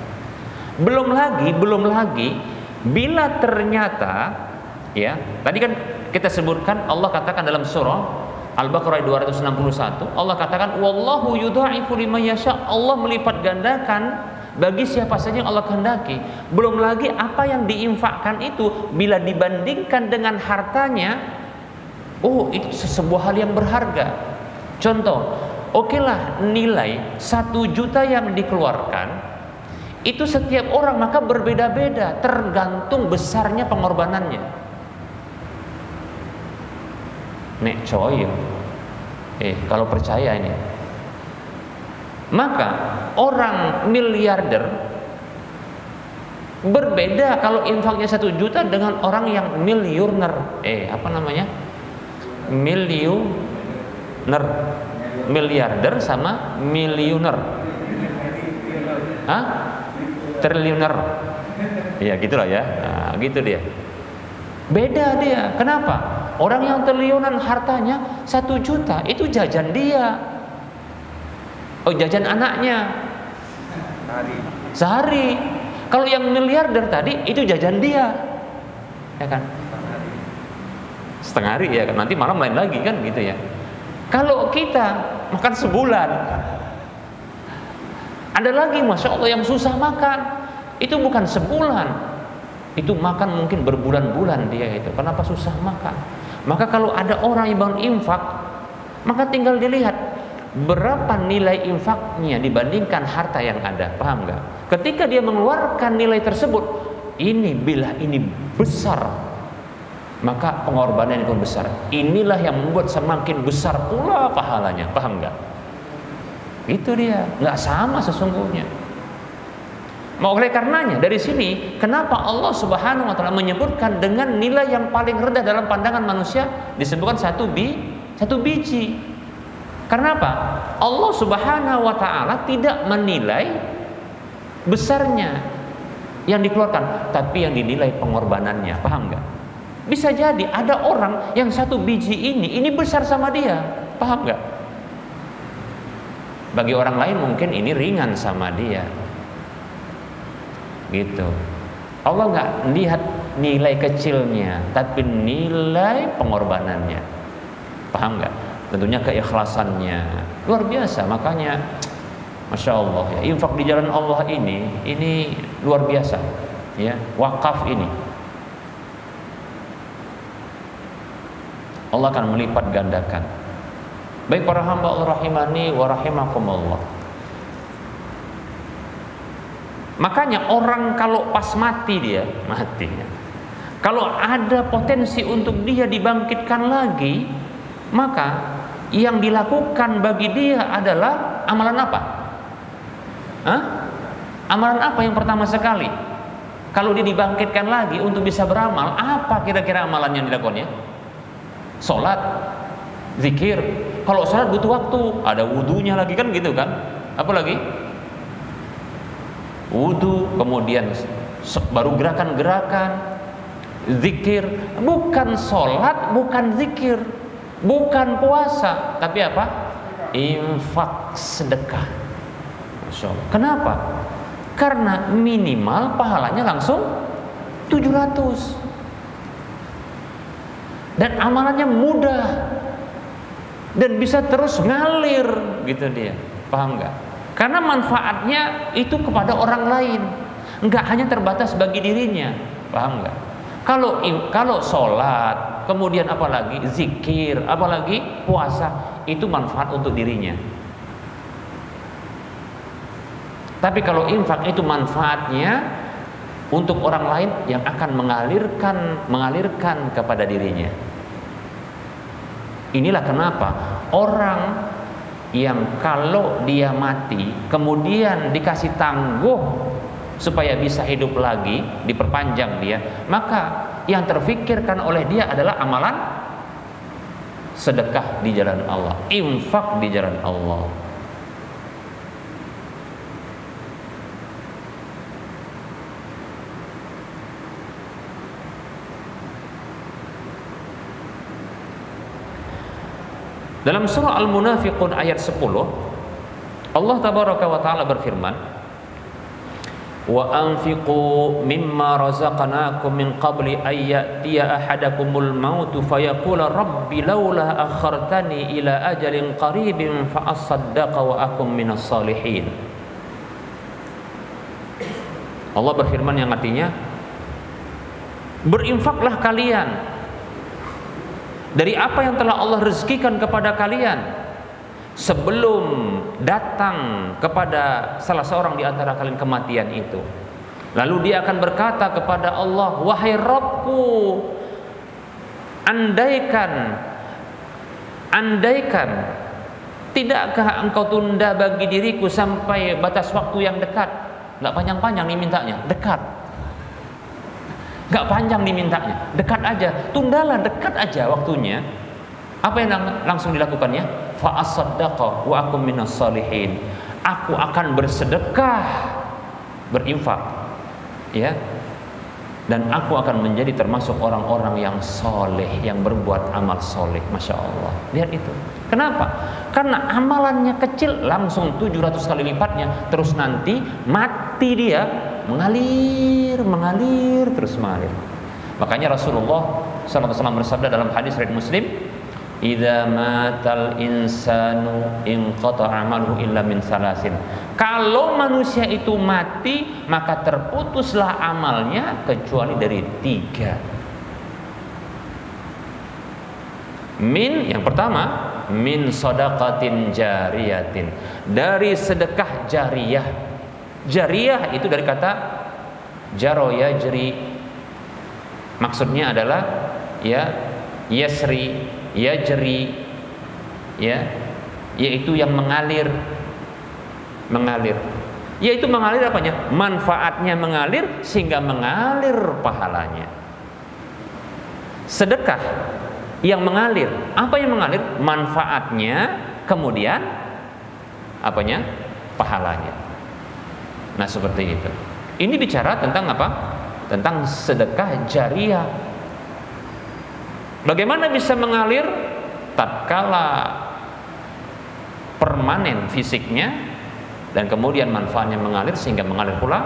Belum lagi bila ternyata, ya, tadi kan kita sebutkan Allah katakan dalam surah Al-Baqarah 261, Allah katakan wallahu yudha'ifu liman yasha, Allah melipat gandakan bagi siapa saja yang Allah kehendaki. Belum lagi apa yang diinfakkan itu bila dibandingkan dengan hartanya, oh, itu sebuah hal yang berharga. Contoh, okelah nilai 1 juta yang dikeluarkan itu setiap orang maka berbeda-beda, tergantung besarnya pengorbanannya. Nek coy, kalau percaya ini, maka orang miliarder berbeda kalau infaknya 1 juta dengan orang yang miliuner. Miliarder sama miliuner. Triliuner. Ya gitulah, ya. Nah, gitu dia. Beda dia. Kenapa? Orang yang triliunan hartanya 1 juta itu jajan dia. Oh, jajan anaknya sehari. Kalau yang miliarder tadi itu jajan dia, ya kan? Setengah hari, ya kan? Nanti malam lain lagi kan, gitu, ya. Kalau kita makan sebulan, Ada lagi Masya Allah yang susah makan, itu bukan sebulan, itu makan mungkin berbulan-bulan dia itu. Kenapa susah makan? Maka kalau ada orang yang bangun infak, maka tinggal dilihat berapa nilai infaknya dibandingkan harta yang ada. Paham nggak? Ketika dia mengeluarkan nilai tersebut, ini bila ini besar, maka pengorbanan pun besar. Inilah yang membuat semakin besar pula pahalanya. Paham nggak? Itu dia, nggak sama sesungguhnya. Oleh karenanya dari sini kenapa Allah Subhanahu wa taala menyebutkan dengan nilai yang paling rendah dalam pandangan manusia disebutkan satu biji. Karena apa? Allah Subhanahu wa taala tidak menilai besarnya yang dikeluarkan, tapi yang dinilai pengorbanannya. Paham nggak? Bisa jadi ada orang yang satu biji ini besar sama dia. Paham nggak? Bagi orang lain mungkin ini ringan sama dia, gitu. Allah nggak lihat nilai kecilnya, tapi nilai pengorbanannya. Paham nggak? Tentunya keikhlasannya luar biasa. Makanya, Masya Allah ya, infak di jalan Allah ini luar biasa, ya. Wakaf ini Allah akan melipat gandakan. Baik para hamba Allah rahimani wa rahimakumullah. Makanya orang kalau pas mati dia, kalau ada potensi untuk dia dibangkitkan lagi, maka yang dilakukan bagi dia adalah amalan apa? Amalan apa yang pertama sekali? Kalau dia dibangkitkan lagi untuk bisa beramal, apa kira-kira amalan yang dilakukannya? Sholat, zikir. Kalau sholat butuh waktu, ada wudunya lagi kan gitu kan? Apa lagi? Wudu, kemudian baru gerakan-gerakan, zikir. Bukan sholat, bukan zikir, bukan puasa, tapi apa? Infak, sedekah. Masya Allah. Kenapa? Karena minimal pahalanya langsung 700 dan amalannya mudah dan bisa terus ngalir, gitu dia. Paham nggak? Karena manfaatnya itu kepada orang lain, nggak hanya terbatas bagi dirinya. Paham nggak? Kalau sholat, kemudian apalagi zikir, apalagi puasa, itu manfaat untuk dirinya. Tapi kalau infak itu manfaatnya untuk orang lain yang akan mengalirkan kepada dirinya. Inilah kenapa orang yang kalau dia mati kemudian dikasih tangguh supaya bisa hidup lagi, diperpanjang dia, maka yang terfikirkan oleh dia adalah amalan sedekah di jalan Allah, infak di jalan Allah. Dalam surah Al-Munafiqun ayat 10, Allah tabaraka wa taala berfirman, "Wa anfiqu mimma razaqnakum min qabli ay ya'tiya ahadakumul maut fayaqula rabbi laula akhartani ila ajalin qaribin fa asaddaqa wa akum minas salihin." Allah berfirman yang artinya, berinfaklah kalian dari apa yang telah Allah rezekikan kepada kalian sebelum datang kepada salah seorang di antara kalian kematian itu. Lalu dia akan berkata kepada Allah, "Wahai Rabbku, andaikan tidakkah engkau tunda bagi diriku sampai batas waktu yang dekat?" Nggak panjang-panjang nih mintanya, dekat. Nggak panjang dimintanya, dekat aja. Tundalah, dekat aja waktunya. Apa yang langsung dilakukannya? Fa asaddaqa wa akum minas salihin. Aku akan bersedekah, berinfak, ya. Dan aku akan menjadi termasuk orang-orang yang soleh, yang berbuat amal soleh. Masya Allah. Lihat itu. Kenapa? Karena amalannya kecil, langsung 700 kali lipatnya. Terus nanti mati dia mengalir, terus mengalir. Makanya Rasulullah SAW bersabda dalam hadis riwayat Muslim, "Idza matal insanu inqata 'amaluhu illa min salasin, Kalau manusia itu mati, maka terputuslah amalnya kecuali dari 3. Yang pertama, min shadaqatin jariyatin, dari sedekah jariyah. Jariyah itu dari kata jaro yajri, maksudnya adalah yasri, yajri, yaitu yang mengalir. Yaitu mengalir apanya? Manfaatnya mengalir sehingga mengalir pahalanya. Sedekah yang mengalir. Apa yang mengalir? Manfaatnya, kemudian apanya? Pahalanya. Nah, seperti itu. Ini bicara tentang apa? Tentang sedekah jariyah. Bagaimana bisa mengalir? Tatkala permanen fisiknya dan kemudian manfaatnya mengalir sehingga mengalir pula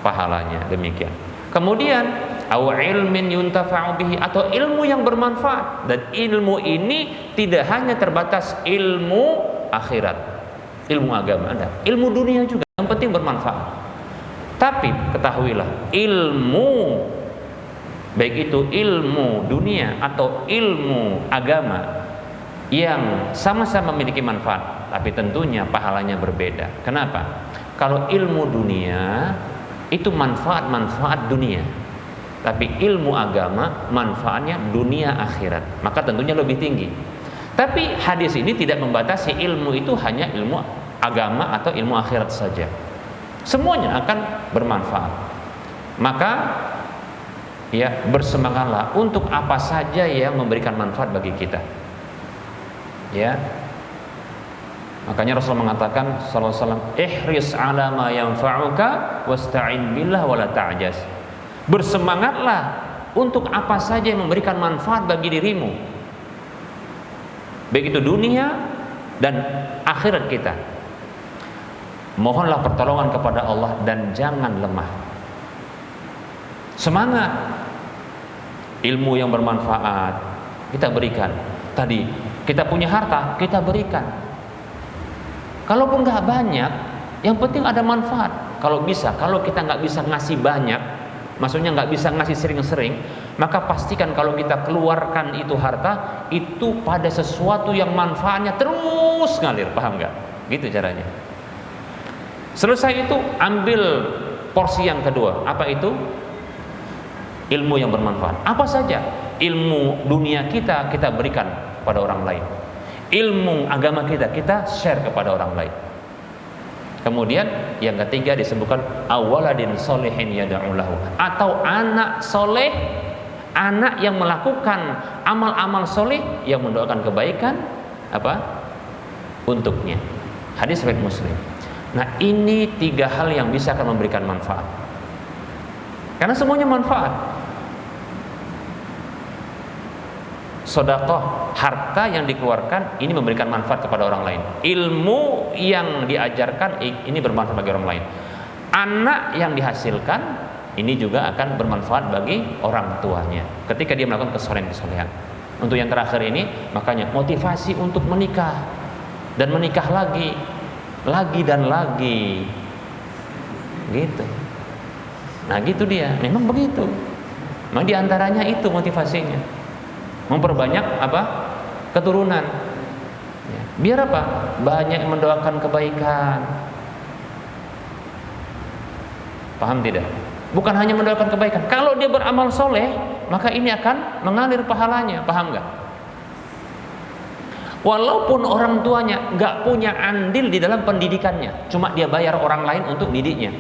pahalanya. Demikian. Kemudian au ilmin yuntafa'u bihi, atau ilmu yang bermanfaat, dan ilmu ini tidak hanya terbatas ilmu akhirat, ilmu agama, ilmu dunia juga yang penting bermanfaat. Tapi ketahuilah, ilmu baik itu ilmu dunia atau ilmu agama yang sama-sama memiliki manfaat, tapi tentunya pahalanya berbeda. Kenapa? Kalau ilmu dunia itu manfaat dunia, tapi ilmu agama manfaatnya dunia akhirat, maka tentunya lebih tinggi. Tapi hadis ini tidak membatasi ilmu itu hanya ilmu agama atau ilmu akhirat saja, semuanya akan bermanfaat. Maka bersemangatlah untuk apa saja yang memberikan manfaat bagi kita. Makanya Rasul mengatakan sallallahu alaihi wasallam, ihris ala ma yanfa'uka wasta'in billah wala ta'jas. Bersemangatlah untuk apa saja yang memberikan manfaat bagi dirimu, baik itu dunia dan akhirat kita. Mohonlah pertolongan kepada Allah dan jangan lemah. Semangat. Ilmu yang bermanfaat kita berikan. Tadi kita punya harta, kita berikan. Kalaupun nggak banyak, yang penting ada manfaat. Kalau kita nggak bisa ngasih banyak, maksudnya nggak bisa ngasih sering-sering, maka pastikan kalau kita keluarkan itu harta itu pada sesuatu yang manfaatnya terus ngalir, paham nggak? Gitu caranya. Selesai itu ambil porsi yang kedua. Apa itu? Ilmu yang bermanfaat. Apa saja? Ilmu dunia kita berikan pada orang lain. Ilmu agama kita share kepada orang lain. Kemudian yang ketiga disebutkan awaladin solihin yad'u lahu, atau anak soleh, anak yang melakukan amal-amal soleh yang mendoakan kebaikan untuknya. Hadis riwayat Muslim. Nah, ini 3 hal yang bisa akan memberikan manfaat, karena semuanya manfaat. Sedekah, harta yang dikeluarkan ini memberikan manfaat kepada orang lain. Ilmu yang diajarkan ini bermanfaat bagi orang lain. Anak yang dihasilkan ini juga akan bermanfaat bagi orang tuanya ketika dia melakukan kesolehan. Untuk yang terakhir ini, makanya motivasi untuk menikah dan menikah lagi dan lagi. Gitu. Nah, gitu dia. Memang begitu. Di antaranya itu motivasinya. Memperbanyak keturunan. Biar banyak yang mendoakan kebaikan. Paham tidak? Bukan hanya mendoakan kebaikan. Kalau dia beramal soleh, maka ini akan mengalir pahalanya. Paham nggak? Walaupun orang tuanya nggak punya andil di dalam pendidikannya, cuma dia bayar orang lain untuk didiknya.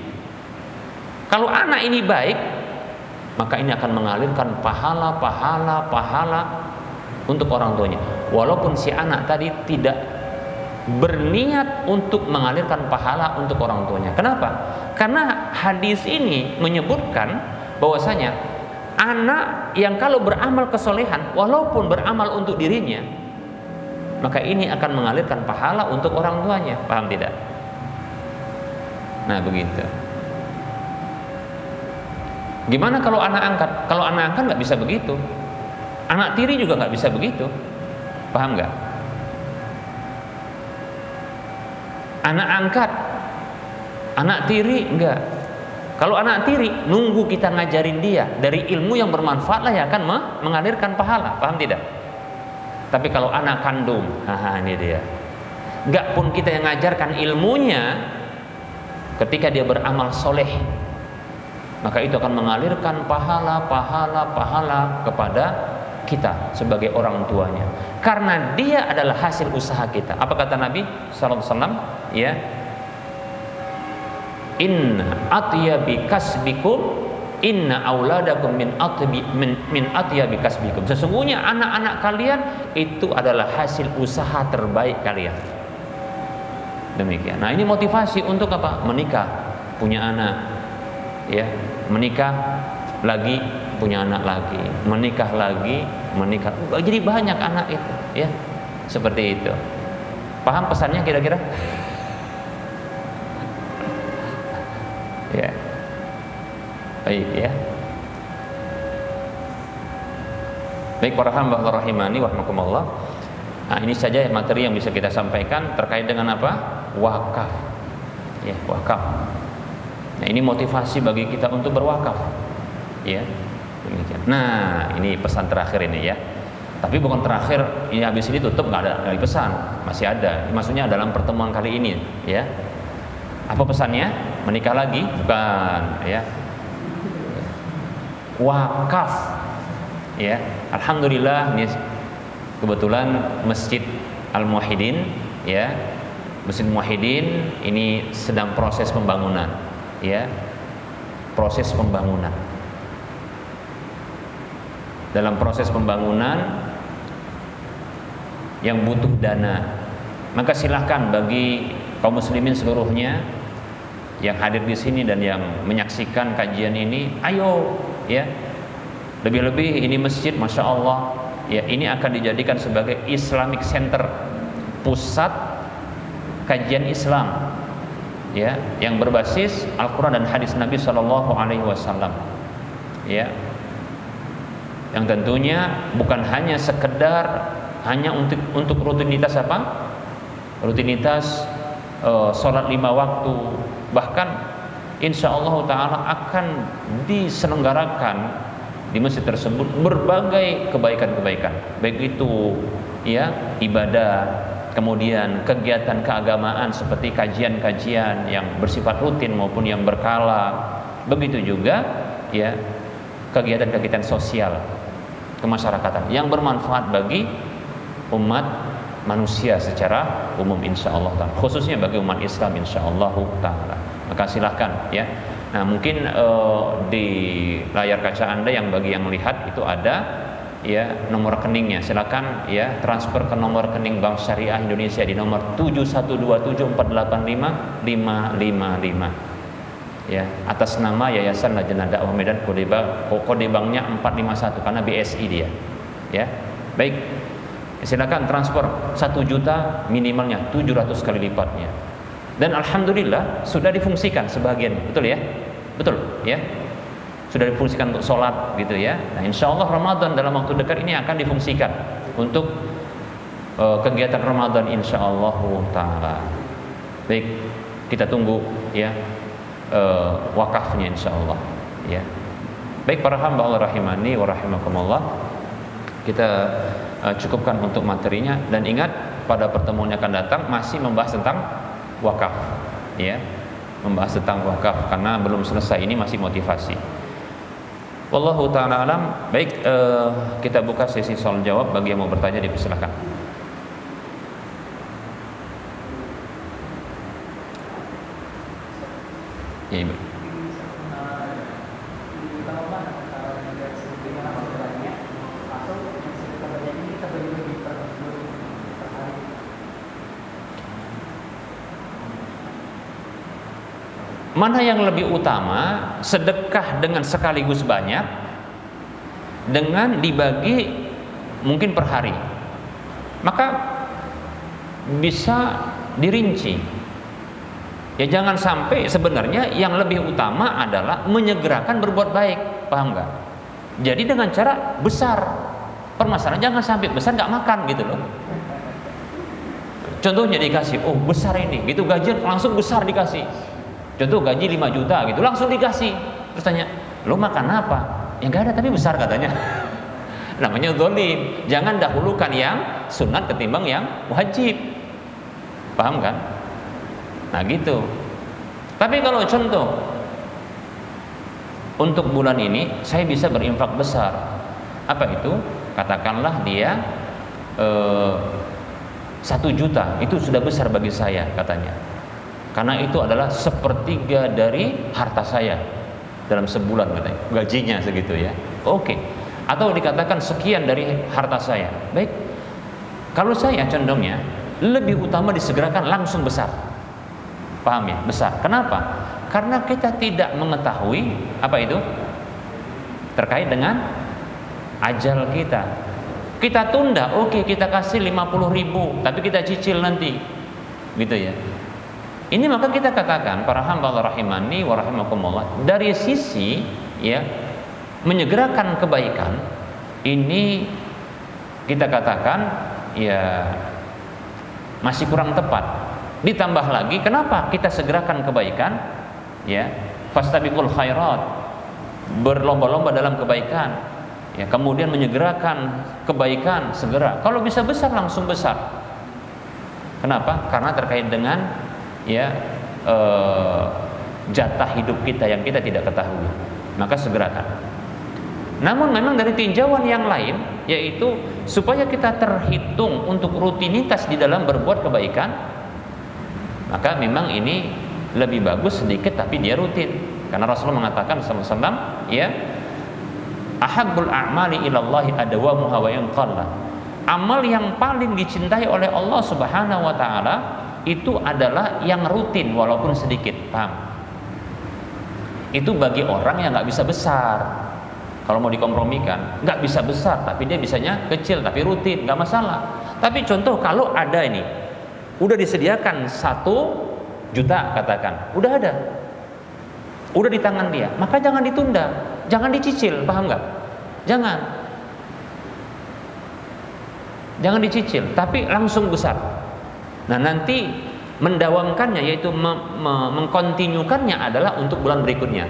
Kalau anak ini baik, maka ini akan mengalirkan pahala untuk orang tuanya. Walaupun si anak tadi tidak berniat untuk mengalirkan pahala untuk orang tuanya. Kenapa? Karena hadis ini menyebutkan bahwasanya anak yang kalau beramal kesolehan, walaupun beramal untuk dirinya, maka ini akan mengalirkan pahala untuk orang tuanya. Paham tidak? Nah, begitu. Gimana kalau anak angkat? Kalau anak angkat nggak bisa begitu. Anak tiri juga nggak bisa begitu. Paham nggak? Anak angkat Anak tiri enggak. Kalau anak tiri nunggu kita ngajarin dia dari ilmu yang bermanfaat lah yang akan mengalirkan pahala, paham tidak? Tapi kalau anak kandung, ini dia. Enggak pun kita yang ngajarkan ilmunya, ketika dia beramal soleh, maka itu akan mengalirkan pahala kepada kita sebagai orang tuanya, karena dia adalah hasil usaha kita. Apa kata Nabi sallallahu alaihi wasallam? Ya, inna atyabi kasbikum inna auladakum min atyabi kasbikum. Sesungguhnya anak-anak kalian itu adalah hasil usaha terbaik kalian. Demikian. Nah, ini motivasi untuk apa? Menikah, punya anak, ya, menikah lagi, punya anak lagi, menikah lagi, menikah. Jadi banyak anak itu, ya, seperti itu. Paham pesannya kira-kira? Ya, baik ya. Baik para hamba Allah rahimani wa rahmakumullah. Nah, ini saja materi yang bisa kita sampaikan terkait dengan apa? Wakaf. Ya, wakaf. Nah, ini motivasi bagi kita untuk berwakaf. Ya. Demikian. Nah, ini pesan terakhir ini ya. Tapi bukan terakhir, ini habis ini tutup nggak ada lagi pesan, masih ada. Maksudnya dalam pertemuan kali ini, ya. Apa pesannya? Menikah lagi? Bukan, ya. Wakaf. Ya. Alhamdulillah ini kebetulan Masjid Al-Muwahhidin, ya. Masjid Muwahhidin ini sedang proses pembangunan, ya. Proses pembangunan. Dalam proses pembangunan yang butuh dana, maka silahkan bagi kaum muslimin seluruhnya yang hadir di sini dan yang menyaksikan kajian ini, ayo ya, lebih-lebih ini masjid, masya Allah ya, ini akan dijadikan sebagai Islamic Center, pusat kajian Islam ya, yang berbasis Al-Quran dan hadis Nabi Shallallahu Alaihi Wasallam ya, yang tentunya bukan hanya sekedar hanya untuk rutinitas apa? Rutinitas sholat 5 waktu, bahkan insya Allah Ta'ala akan diselenggarakan di masjid tersebut berbagai kebaikan-kebaikan, baik itu ya ibadah, kemudian kegiatan keagamaan seperti kajian-kajian yang bersifat rutin maupun yang berkala, begitu juga ya kegiatan-kegiatan sosial kemasyarakatan yang bermanfaat bagi umat manusia secara umum insyaallah ta'ala, khususnya bagi umat Islam insyaallah ta'ala. Maka silahkan ya. Nah, mungkin di layar kaca Anda yang bagi yang melihat itu ada ya nomor rekeningnya. Silakan ya transfer ke nomor rekening Bank Syariah Indonesia di nomor 7127485555 ya, atas nama Yayasan Lajnah Dakwah Medan, kode banknya 451 karena BSI dia ya. Baik, silakan transfer 1 juta minimalnya 700 kali lipatnya, dan alhamdulillah sudah difungsikan sebagian, betul ya, betul ya, sudah difungsikan untuk sholat gitu ya. Nah, insya Allah Ramadan dalam waktu dekat ini akan difungsikan untuk kegiatan Ramadan insya Allah ta'ala. Baik, kita tunggu ya wakafnya insya Allah ya. Baik para hamba Allah rahimani wa rahimakumullah, kita cukupkan untuk materinya, dan ingat pada pertemuan yang akan datang masih membahas tentang wakaf ya, membahas tentang wakaf karena belum selesai, ini masih motivasi. Wallahu ta'ala alam. Baik, kita buka sesi soal jawab, bagi yang mau bertanya dipersilakan. Ya, Ibu. Mana yang lebih utama, sedekah dengan sekaligus banyak dengan dibagi mungkin per hari? Maka bisa dirinci. Ya jangan sampai sebenarnya yang lebih utama adalah menyegerakan berbuat baik, paham nggak? Jadi dengan cara besar. Permasalahan jangan sampai besar nggak makan gitu loh. Contohnya dikasih, oh besar ini, gitu gajian langsung besar dikasih. Contoh gaji 5 juta gitu, langsung dikasih. Terus tanya, "Lo makan apa?" "Ya nggak ada tapi besar," katanya. Namanya zalim. Jangan dahulukan yang sunat ketimbang yang wajib. Paham kan? Nah gitu. Tapi kalau contoh untuk bulan ini saya bisa berinfak besar. Apa itu? Katakanlah dia 1 juta, itu sudah besar bagi saya katanya. Karena itu adalah 1/3 dari harta saya dalam sebulan katanya. Gajinya segitu ya. Oke. Atau dikatakan sekian dari harta saya. Baik. Kalau saya condongnya lebih utama disegerakan langsung besar. Paham ya? Besar. Kenapa? Karena kita tidak mengetahui apa itu terkait dengan ajal kita. Kita tunda, oke, kita kasih 50.000, tapi kita cicil nanti, gitu ya. Ini maka kita katakan para hamba Allah rahimani wa rahimakumullah, dari sisi ya menyegerakan kebaikan ini kita katakan ya masih kurang tepat. Ditambah lagi, kenapa kita segerakan kebaikan? Ya, fastabiqul khairat, berlomba-lomba dalam kebaikan. Ya, kemudian menyegerakan kebaikan segera. Kalau bisa besar langsung besar. Kenapa? Karena terkait dengan ya jatah hidup kita yang kita tidak ketahui. Maka segerakan. Namun memang dari tinjauan yang lain, yaitu supaya kita terhitung untuk rutinitas di dalam berbuat kebaikan, maka memang ini lebih bagus sedikit tapi dia rutin. Karena Rasulullah mengatakan SAW, ya, ahabbul a'mali ilallahi adawamuha wa in qalla. Amal yang paling dicintai oleh Allah Subhanahu wa taala itu adalah yang rutin walaupun sedikit. Paham? Itu bagi orang yang nggak bisa besar. Kalau mau dikompromikan, nggak bisa besar tapi dia bisanya kecil tapi rutin, nggak masalah. Tapi contoh kalau ada ini udah disediakan 1 juta katakan, udah ada, udah di tangan dia, maka jangan ditunda, jangan dicicil, paham nggak? Jangan dicicil, tapi langsung besar. Nah nanti mendawamkannya, yaitu mengkontinyukannya adalah untuk bulan berikutnya,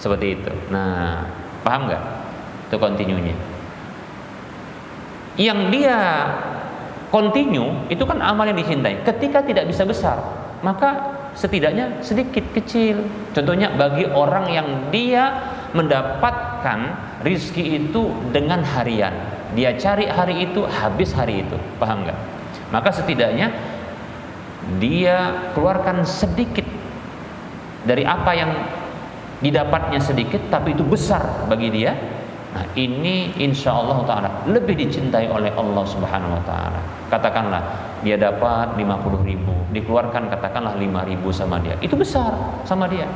seperti itu. Nah, paham nggak? Itu kontinunya. Yang dia kontinu itu kan amal yang dicintai. Ketika tidak bisa besar, maka setidaknya sedikit kecil. Contohnya bagi orang yang dia mendapatkan rizki itu dengan harian, dia cari hari itu, habis hari itu, paham nggak? Maka setidaknya dia keluarkan sedikit dari apa yang didapatnya sedikit, tapi itu besar bagi dia. Nah ini insya Allah Ta'ala lebih dicintai oleh Allah Subhanahu Wa Ta'ala. Katakanlah dia dapat 50.000, dikeluarkan katakanlah 5.000 sama dia, itu besar sama dia.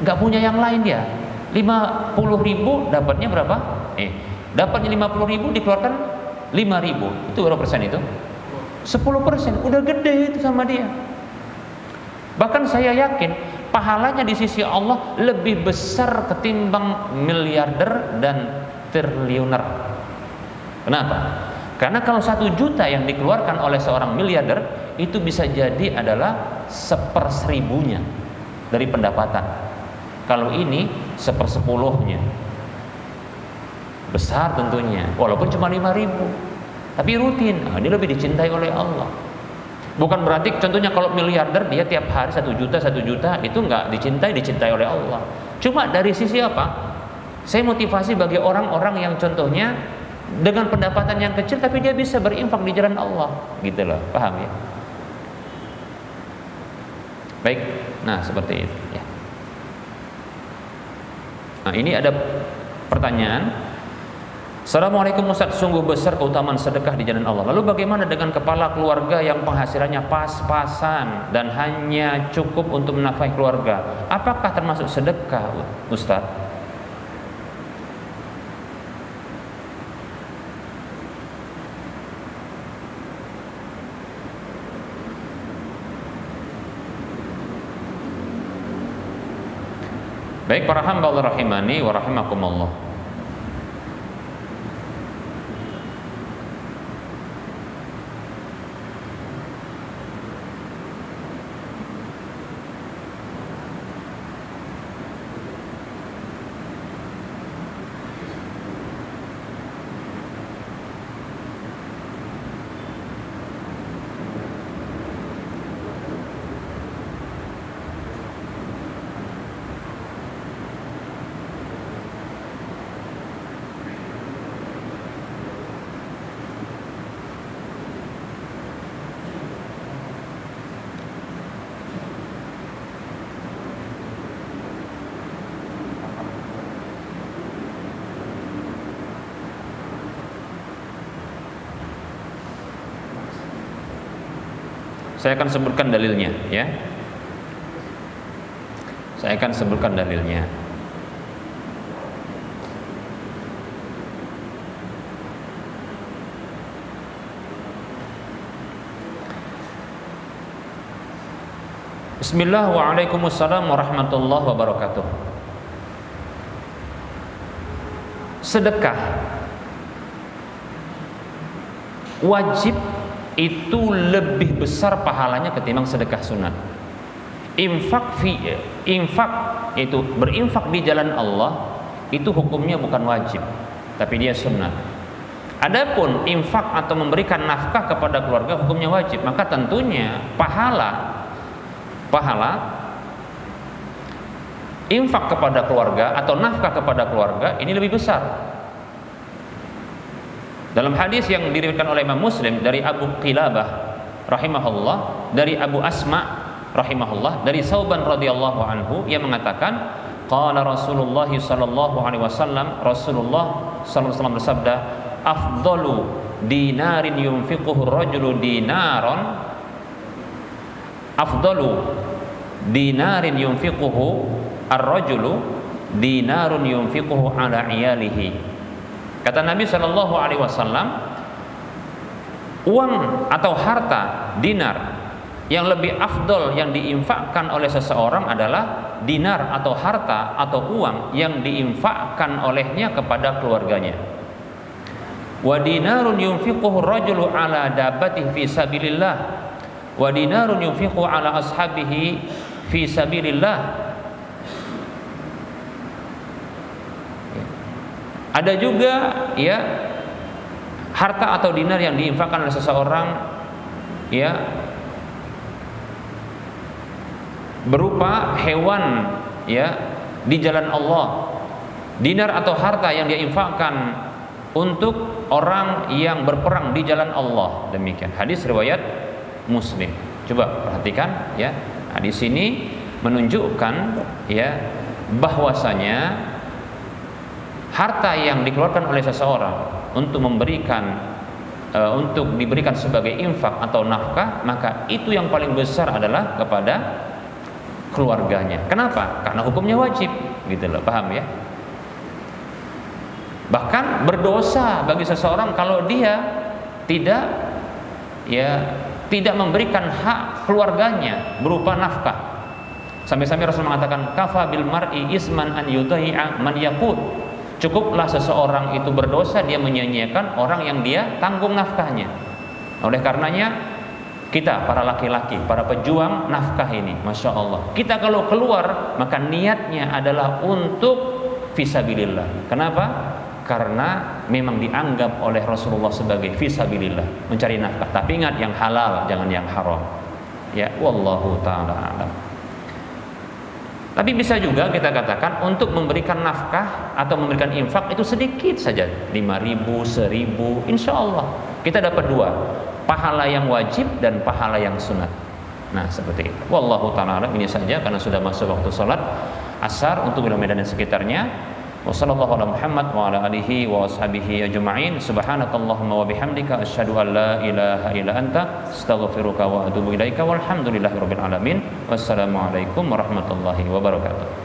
Gak punya yang lain dia, 50.000 dapatnya berapa? Dapatnya 50.000 dikeluarkan 5.000, itu berapa persen itu? 10%, udah gede itu sama dia. Bahkan saya yakin pahalanya di sisi Allah lebih besar ketimbang miliarder dan triliuner. Kenapa? Karena kalau 1 juta yang dikeluarkan oleh seorang miliarder itu bisa jadi adalah 1/1000-nya dari pendapatan. Kalau ini 1/10-nya. Besar tentunya, walaupun cuma 5.000, tapi rutin. Nah, ini lebih dicintai oleh Allah. Bukan berarti contohnya kalau miliarder dia tiap hari 1 juta itu nggak dicintai oleh Allah. Cuma dari sisi apa? Saya motivasi bagi orang-orang yang contohnya dengan pendapatan yang kecil tapi dia bisa berinfak di jalan Allah, gitu loh, paham ya? Baik, nah seperti itu ya. Nah ini ada pertanyaan. Assalamualaikum Ustaz, sungguh besar keutamaan sedekah di jalan Allah. Lalu bagaimana dengan kepala keluarga yang penghasilannya pas-pasan dan hanya cukup untuk menafkahi keluarga? Apakah termasuk sedekah, Ustaz? Baik para hamba Allah rahimani wa rahimakumullah. Saya akan sebutkan dalilnya, ya. Saya akan sebutkan dalilnya. Bismillah, waalaikumsalam warahmatullahi wabarakatuh. Sedekah wajib itu lebih besar pahalanya ketimbang sedekah sunat. Infak itu berinfak di jalan Allah, itu hukumnya bukan wajib, tapi dia sunat. Adapun infak atau memberikan nafkah kepada keluarga hukumnya wajib, maka tentunya pahala infak kepada keluarga atau nafkah kepada keluarga ini lebih besar. Dalam hadis yang diriwayatkan oleh Imam Muslim dari Abu Qilabah rahimahullah, dari Abu Asma rahimahullah, dari Sauban radhiyallahu anhu, ia mengatakan qala Rasulullah sallallahu alaihi wasallam, Rasulullah sallallahu alaihi wasallam bersabda, afdalu dinarin yunfiquhu ar-rajulu dinaron, afdalu dinarin yunfiquhu ar-rajulu dinarun yunfiquhu ala iyalihi. Kata Nabi sallallahu alaihi wasallam, uang atau harta dinar yang lebih afdol yang diinfakkan oleh seseorang adalah dinar atau harta atau uang yang diinfakkan olehnya kepada keluarganya. Wa dinarun yunfiquhu ar-rajulu ala dabbatihi fi sabilillah wa dinarun yunfiqu ala ashabihi fi sabilillah. Ada juga ya harta atau dinar yang diinfakkan oleh seseorang ya berupa hewan ya di jalan Allah. Dinar atau harta yang dia infakkan untuk orang yang berperang di jalan Allah. Demikian hadis riwayat Muslim. Coba perhatikan ya. Hadis ini menunjukkan ya bahwasanya harta yang dikeluarkan oleh seseorang untuk diberikan sebagai infak atau nafkah, maka itu yang paling besar adalah kepada keluarganya. Kenapa? Karena hukumnya wajib, gitu loh, paham ya? Bahkan berdosa bagi seseorang kalau dia tidak memberikan hak keluarganya berupa nafkah. Sampai-sampai Rasul mengatakan kafa bil mar'i isman an yudai'a man yaqut. Cukuplah seseorang itu berdosa dia menyia-nyiakan orang yang dia tanggung nafkahnya. Oleh karenanya kita para laki-laki, para pejuang nafkah ini, masya Allah, kita kalau keluar maka niatnya adalah untuk fisabilillah. Kenapa? Karena memang dianggap oleh Rasulullah sebagai fisabilillah, mencari nafkah. Tapi ingat yang halal, jangan yang haram. Ya, wallahu taala alam. Tapi bisa juga kita katakan untuk memberikan nafkah atau memberikan infak itu sedikit saja, 5.000, 1.000, insya Allah kita dapat dua, pahala yang wajib dan pahala yang sunat. Nah seperti itu. Wallahu taala alam. Ini saja karena sudah masuk waktu sholat asar untuk wilayah Medan dan sekitarnya. Wassallallahu ala Muhammad wa ala alihi wa ashabihi ajma'in. Subhanakallahumma wa bihamdika asyhadu an la ilaha illa anta astaghfiruka wa atubu ilaika walhamdulillahirabbil alamin. Wassalamualaikum warahmatullahi wabarakatuh.